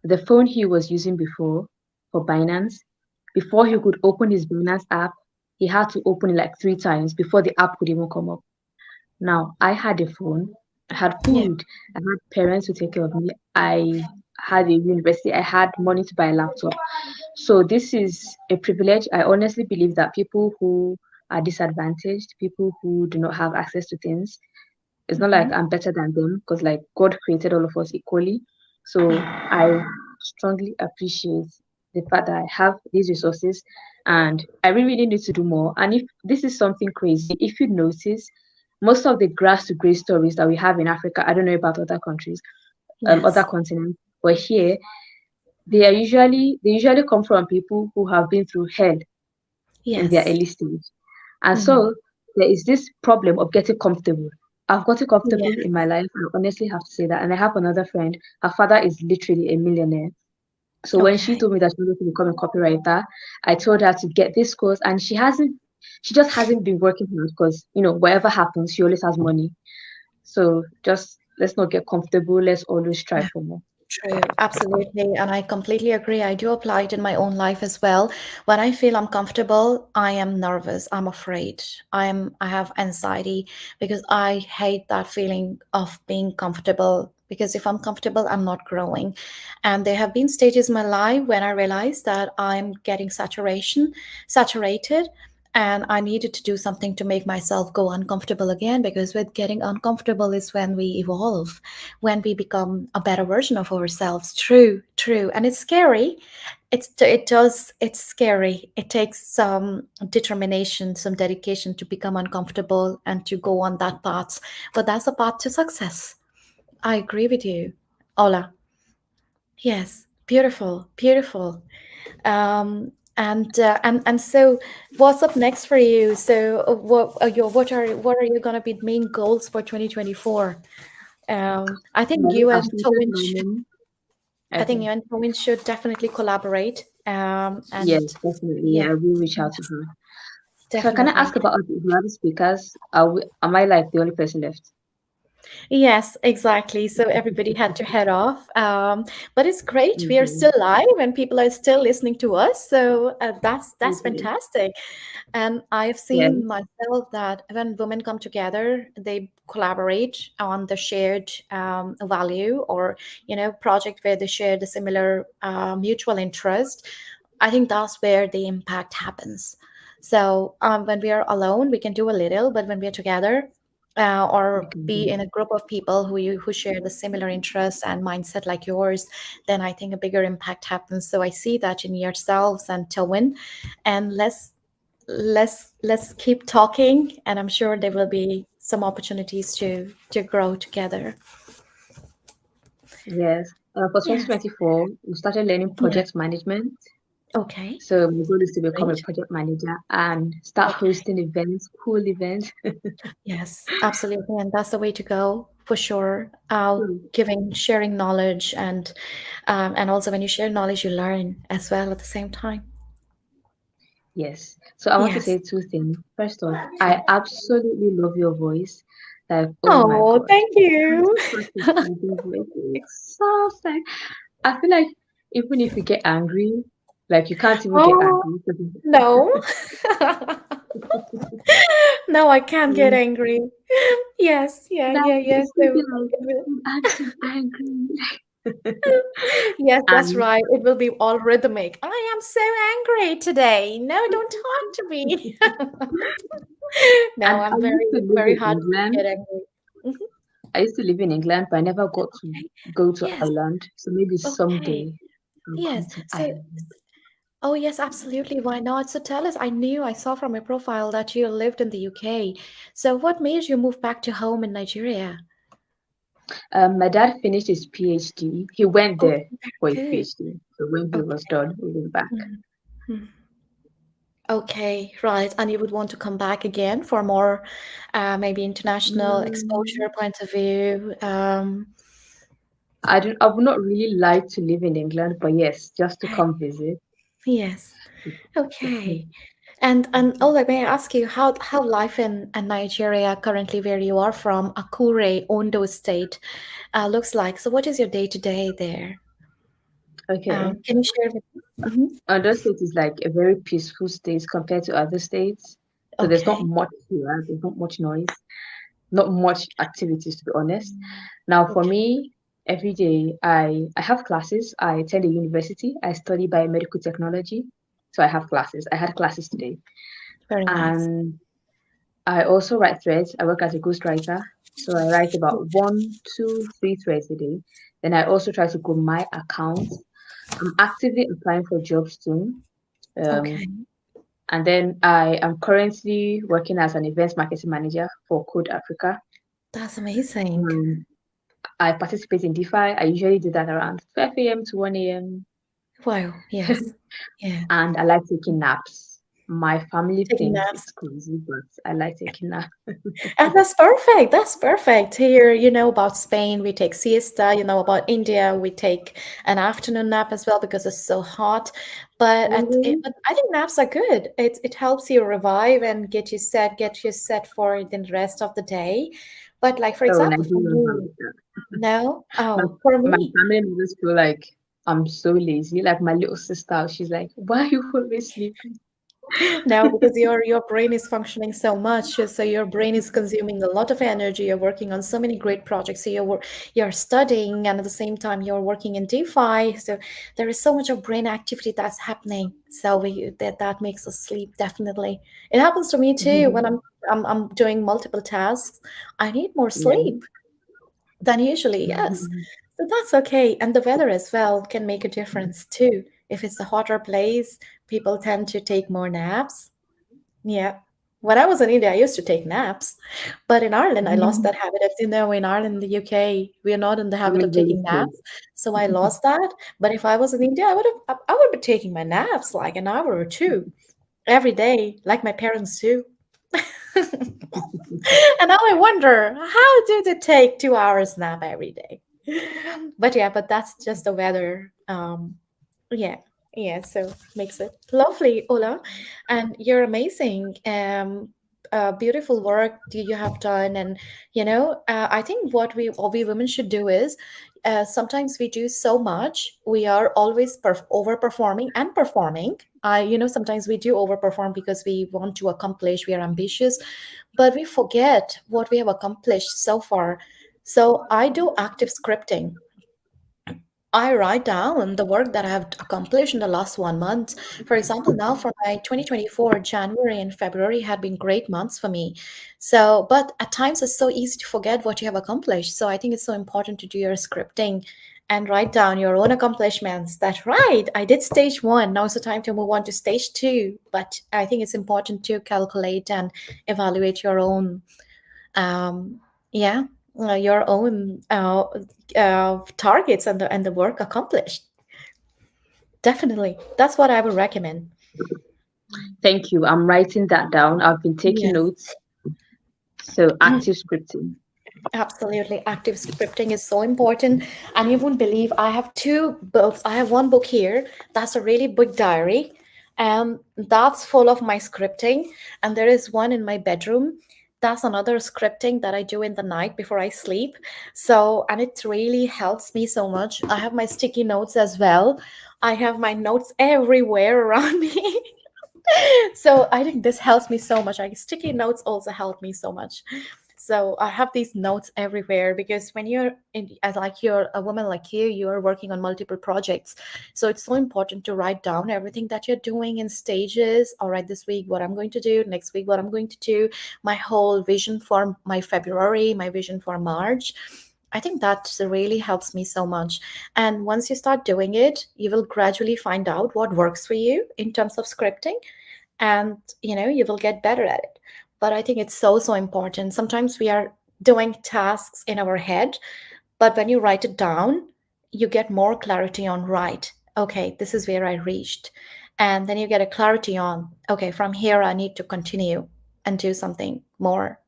the phone he was using before for Binance, before he could open his Binance app, he had to open it like 3 times before the app could even come up. Now, I had a phone, I had Yeah. food, I had parents to take care of me, I had a university, I had money to buy a laptop. So, this is a privilege. I honestly believe that people who are disadvantaged, people who do not have access to things, it's not like Mm-hmm. I'm better than them because, like, God created all of us equally. So, I strongly appreciate the fact that I have these resources and I really need to do more. And if this is something crazy, if you notice, most of the grass to grace stories that we have in Africa, I don't know about other countries, other Yes. continents, but here Mm. they usually come from people who have been through hell in their Yes. early stage. And Mm. so there is this problem of getting comfortable. I've gotten Yeah. comfortable in my life. I honestly have to say that. And I have another friend. Her father is literally a millionaire. So when she Okay. told me that she wanted to become a copywriter, I told her to get this course, and she just hasn't been working hard because whatever happens, she always has money. So just let's not get comfortable. Let's always strive for more. True, absolutely. And I completely agree. I do apply it in my own life as well. When I feel uncomfortable, I am nervous. I'm afraid. I have anxiety because I hate that feeling of being comfortable. Because if I'm comfortable, I'm not growing. And there have been stages in my life when I realized that I'm getting saturated, and I needed to do something to make myself go uncomfortable again. Because with getting uncomfortable is when we evolve, when we become a better version of ourselves. True, true. And it's scary. It's scary. It takes some determination, some dedication to become uncomfortable and to go on that path. But that's a path to success. I agree with you, Ola. Yes, beautiful, beautiful. And so what's up next for you? So what are you going to be main goals for 2024? I think Well, you I've and started Towin learning. I think Okay. you and Towin should definitely collaborate. Yes, And definitely. yeah, I will reach out to her. So can I definitely. ask about the other speakers? Am I like the only person left? Yes, exactly. So everybody had to head off. But it's great. We are Okay. still live and people are still listening to us. So that's Okay. fantastic. And I've Yes. seen myself that when women come together, they collaborate on the shared value, or project where they share the similar mutual interest. I think that's where the impact happens. So when we are alone, we can do a little, but when we are together, or be Okay. in a group of people who share the similar interests and mindset like yours, then I think a bigger impact happens. So I see that in yourselves and Towin, and let's keep talking, and I'm sure there will be some opportunities to grow together. Yes. For Yes. 2024, we started learning Yeah. project management. Okay. So my goal is to become a Great. project manager and start Okay. hosting events, cool events. Yes, absolutely. And that's the way to go for sure. Hmm. Sharing knowledge, and also when you share knowledge, you learn as well at the same time. Yes. So I want to Yes. say two things. First off, I absolutely love your voice. Like, oh my Oh, God. thank you. Such a soothing voice. Like, so sad. I feel like even if you get angry, like you can't even get Oh, angry. no. No, I can't get Mm. angry. Yes, yeah, Like, yeah, yeah. it's something like, It will, I'm so angry. yes, that's And right. It will be all rhythmic. I am so angry today. No, don't talk to me. No, and I I'm used very, to live very in hard to England. get angry. Mhm. I used to live in England, but I never got to Okay. go to Yes. Ireland. So maybe Okay. someday I'll Yes. come to So, Ireland. oh yes, absolutely. Why not? So tell us, I saw from your profile that you lived in the UK. So what made you move back to home in Nigeria? My dad finished his PhD. He went Oh, there for his very good. PhD. So when he was Okay. done, he went back. Mhm. Okay, right. And you would want to come back again for more, maybe international Mm, exposure point of view. I would not really like to live in England, but yes, just to Okay. come visit. Yes. Okay. Okay. And Ola, may I ask you how life in Nigeria currently, where you are from, Akure, Ondo State, looks like? So, what is your day to day there? Okay. Can you share with me? Mhm. Ondo State is like a very peaceful state compared to other states. So there's not Okay. much here, there's not much noise, not much activities to be honest. Now for Okay. me, every day I have classes. I attend a university. I study biomedical technology. So I have classes. I had classes today. Very nice. And I also write threads. I work as a ghostwriter. So I write about one, two, three threads a day. Then I also try to grow my account. I'm actively applying for jobs soon. Okay. Um, and then I am currently working as an events marketing manager for Code Africa. That's amazing. Um, I participate in DeFi. I usually do that around 12 a.m. to 1 a.m. Wow. Yes. Yeah. And I like taking naps. My family Taking thinks naps. it's crazy, but I like taking naps. And that's perfect. That's perfect. Here, you know about Spain, we take siesta. You know about India, we take an afternoon nap as well because it's so hot. Mhm. But I think naps are good. It helps you revive and get you set for the rest of the day. But like for Oh, example, for Nigerians are me, like that. no, My, oh, for my me, family members feel like I'm so lazy. Like my little sister, she's like, "Why are you always sleeping?" no, because your brain is functioning so much, so your brain is consuming a lot of energy. You're working on so many great projects. So you're studying, and at the same time you're working in DeFi. So there is so much of brain activity that's happening. So that makes us sleep definitely. It happens to me too when I'm doing multiple tasks. I need more Yeah. sleep than usually. Yes, so that's okay. And the weather as well can make a difference too. If it's a hotter place, people tend to take more naps. Yeah. When I was in India, I used to take naps. But in Ireland, I lost that habit. As you know, in Ireland, the UK, we are not in the habit of Women very taking slow. naps. So I lost that. But if I was in India, I would be taking my naps like an hour or two every day, like my parents do. And now I wonder, how do they take 2 hours nap every day? But yeah, but that's just the weather. Yeah, yeah. So makes it lovely, Ola, and you're amazing. Beautiful work you have done, and I think what we all we women should do is. Sometimes we do so much. We are always overperforming and performing. Sometimes we do overperform because we want to accomplish. We are ambitious, but we forget what we have accomplished so far. So I do active scripting. I write down the work that I have accomplished in the last 1 month. For example, now for my 2024, January and February had been great months for me. So, but at times it's so easy to forget what you have accomplished. So I think it's so important to do your scripting and write down your own accomplishments. That's right. I did stage one. Now it's the time to move on to stage two. But I think it's important to calculate and evaluate your own um, yeah, your own targets and the work accomplished. Definitely, that's what I would recommend. Thank you. I'm writing that down. I've been taking Yes, notes. So active scripting. absolutely. Active scripting is so important, and you won't believe I have two books. I have one book here that's a really big diary, and that's full of my scripting. And there is one in my bedroom. That's another scripting that I do in the night before I sleep. So, and it really helps me so much. I have my sticky notes as well. I have my notes everywhere around me. So I think this helps me so much. Like sticky notes also help me so much. So I have these notes everywhere because when you're in, as like you're a woman like you are working on multiple projects. So it's so important to write down everything that you're doing in stages. All right, this week what I'm going to do, next week what I'm going to do, my whole vision for my February, my vision for March. I think that really helps me so much. And once you start doing it, you will gradually find out what works for you in terms of scripting, and you will get better at it. But I think it's so important. Sometimes we are doing tasks in our head, but when you write it down, you get more clarity on, right, okay, this is where I reached. And then you get a clarity on, okay, from here I need to continue and do something more.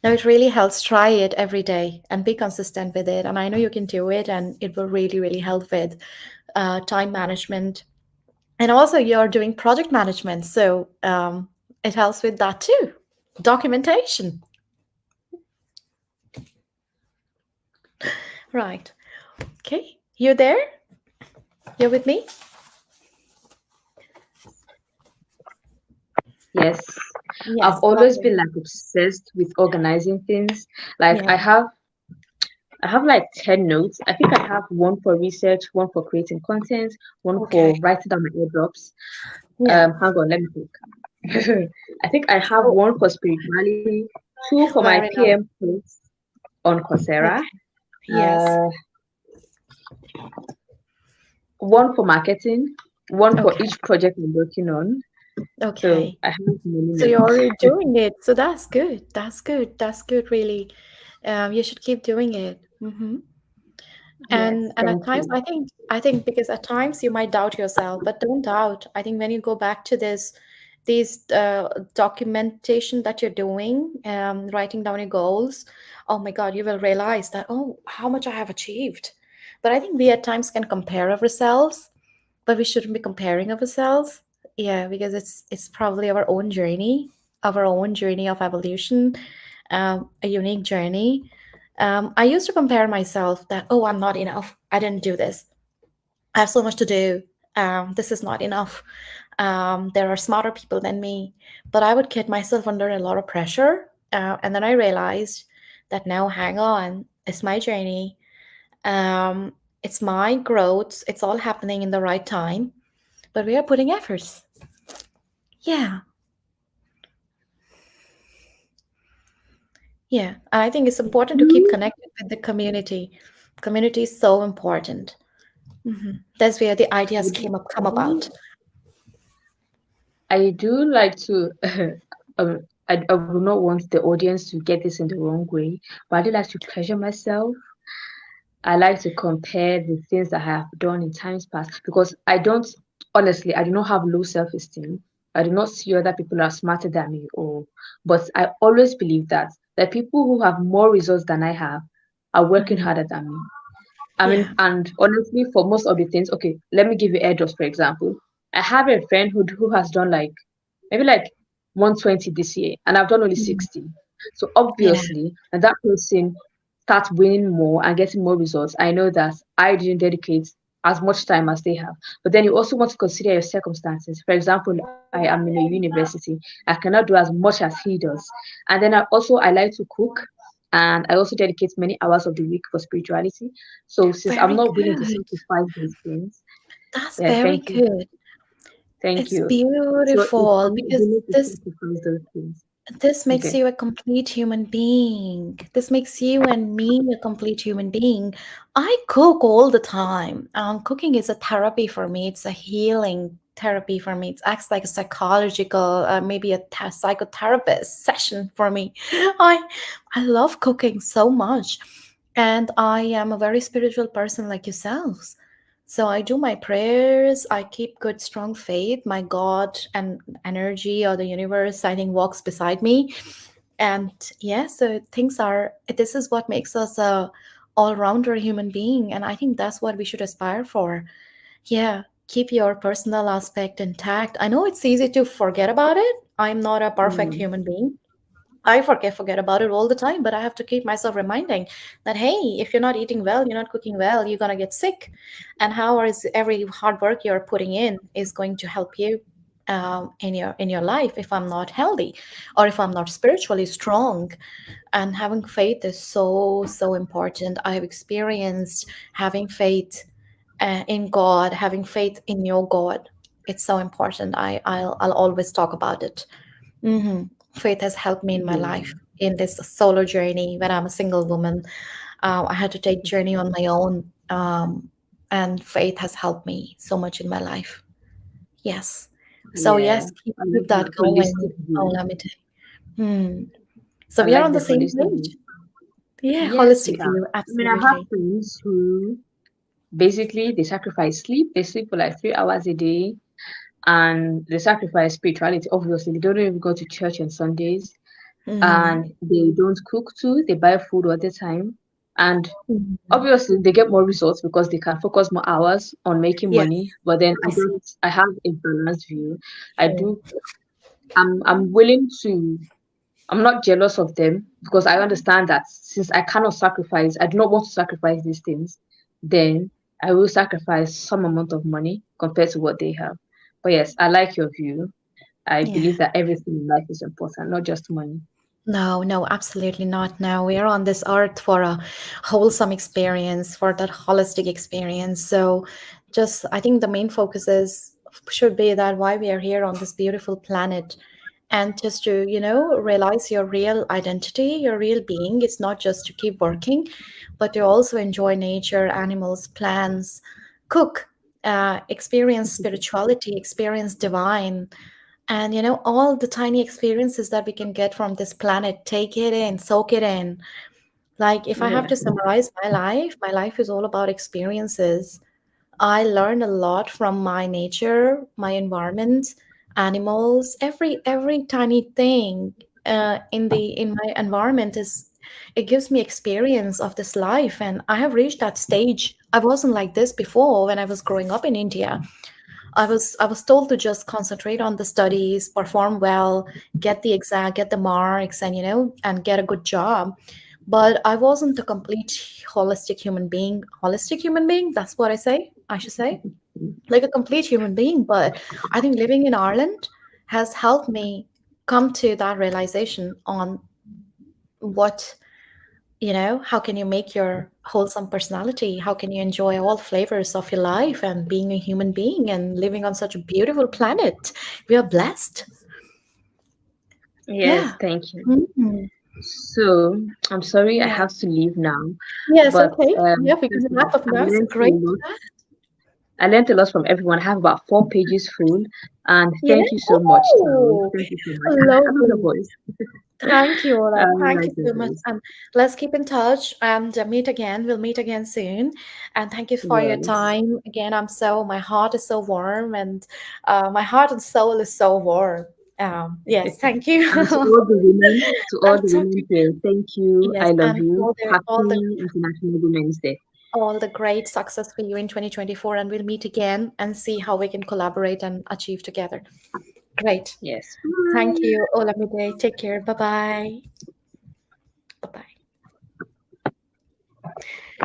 Now it really helps. Try it every day and be consistent with it, and I know you can do it, and it will really help with time management. And also, you're doing project management, so it helps with that too. Documentation. Right. Okay. You're there? You're with me? Yes. Yes. I've always Lovely. been like obsessed with organizing things. Like Yeah. I have like 10 notes. I think I have one for research, one for creating content, one Okay. for writing down my airdrops. Yeah. Hang on, let me think. I think I have Oh, one for spirituality, two for my very nice. PM course on Coursera, Okay. Yes. uh, one for marketing, one for Okay. each project I'm working on. So Okay. I have many So you're notes. already doing it. So that's good. That's good. That's good, really. You should keep doing it. Yes, And at thank times, you. I think because at times you might doubt yourself, but don't doubt. I think when you go back to these documentation that you're doing, writing down your goals, oh my God, you will realize that, oh, how much I have achieved. But I think we at times can compare ourselves, but we shouldn't be comparing ourselves. Yeah, because it's probably our own journey of evolution, a unique journey. I used to compare myself that, oh, I'm not enough. I didn't do this. I have so much to do. This is not enough. There are smarter people than me. But I would get myself under a lot of pressure. And then I realized that now, hang on, it's my journey. It's my growth. It's all happening in the right time. But we are putting efforts. Yeah. Yeah. And I think it's important to keep connected with the community. Community is so important. That's where the ideas come about. I do like to, I would not want the audience to get this in the wrong way, but I do like to pressure myself. I like to compare the things that I have done in times past because honestly, I do not have low self-esteem. I do not see other people are smarter than me, but I always believe that people who have more results than I have are working Mhm. harder than me. I Yeah. mean, and honestly, for most of the things, okay, let me give you airdrops, for example. I have a friend who has done like maybe like 120 this year, and I've done only Mhm. 60. So Yeah. obviously, when that person starts winning more and getting more results, I know that I didn't dedicate as much time as they have. But then you also want to consider your circumstances. For example, I am in a university. I cannot do as much as he does. And then I like to cook, and I also dedicate many hours of the week for spirituality. So since I'm Very not willing to good. sacrifice these things, That's yeah, very thank you. good. Thank It's you. So if beautiful I'm not because willing to this sacrifice those things, this makes okay. you a complete human being. This makes you and me a complete human being. I cook all the time. Cooking is a therapy for me. It's a healing therapy for me. It acts like a psychological, maybe a psychotherapist session for me. I love cooking so much, and I am a very spiritual person like yourselves. So I do my prayers. I keep good, strong faith. My God and energy or the universe, I think, walks beside me. And yeah, so things are, this is what makes us a all-rounder human being. And I think that's what we should aspire for. Yeah, keep your personal aspect intact. I know it's easy to forget about it. I'm not a perfect Mm. human being. I forget about it all the time, but I have to keep myself reminding that hey, if you're not eating well, you're not cooking well, you're gonna get sick. And how is every hard work you're putting in is going to help you in your life if I'm not healthy or if I'm not spiritually strong. And having faith is so important. I have experienced having faith in God, having faith in your God. It's so important. I'll always talk about it. hmm Faith has helped me in my Yeah. life in this solo journey when I'm a single woman. I had to take journey on my own, and faith has helped me so much in my life. Yes. So Yeah. yes, keep, I keep like that the going. holistic Oh, view. let me tell you. So I we are like on the the same holistic page. view. Yeah, Yes, we holistic are. view, I mean, I have absolutely. friends who basically they sacrifice sleep. They sleep for like 3 hours a day, and they sacrifice spirituality. Obviously, they don't even go to church on Sundays, Mm-hmm. and they don't cook too. They buy food all the time, and Mm-hmm. obviously they get more results because they can focus more hours on making Yes, money. But then I see. I have a balanced view. I Mm. do. I'm willing to. I'm not jealous of them because I understand that since I cannot sacrifice, I do not want to sacrifice these things, then I will sacrifice some amount of money compared to what they have. But yes, I like your view. I Yeah. believe that everything in life is important, not just money. No, no, absolutely not. No, we are on this earth for a wholesome experience, for that holistic experience. So, just I think the main focus is should be that why we are here on this beautiful planet, and just to realize your real identity, your real being. It's not just to keep working, but to also enjoy nature, animals, plants, cook, experience spirituality, experience divine. And all the tiny experiences that we can get from this planet, take it in, soak it in. Like if I have Yeah. to summarize my life is all about experiences. I learn a lot from my nature, my environment, animals, every tiny thing in my environment is it gives me experience of this life. And I have reached that stage. I wasn't like this before when I was growing up in India. I was told to just concentrate on the studies, perform well, get the exam, get the marks, and and get a good job. But I wasn't a complete holistic human being. Holistic human being, that's what I should say. Like a complete human being. But I think living in Ireland has helped me come to that realization on what how can you make your wholesome personality? How can you enjoy all flavors of your life and being a human being and living on such a beautiful planet? We are blessed. Yes, Yeah. thank you. Mhm. So I'm sorry I Yeah. have to leave now, Yes. but Okay. Yeah, we can first of all, wrap up now. It's a great chat. I learned a lot from everyone. I have about 4 pages full, and Yeah. thank you so much, Taro. Oh, Thank you so much. I love your lovely. voice. Thank you, Ola. I Thank like you your so much. voice. And let's keep in touch and meet again. We'll meet again soon. And thank you for your Yes. time. Again, my heart is so warm and my heart and soul is so warm. Yes, thank you. And to all I'll the talk to women you. here, thank you. Yes, I love and you. all the Happy International Women's Day. all the great success for you in 2024. And we'll meet again and see how we can collaborate and achieve together. Great. Yes. Thank Bye. you, Olamide. Take care. Bye bye.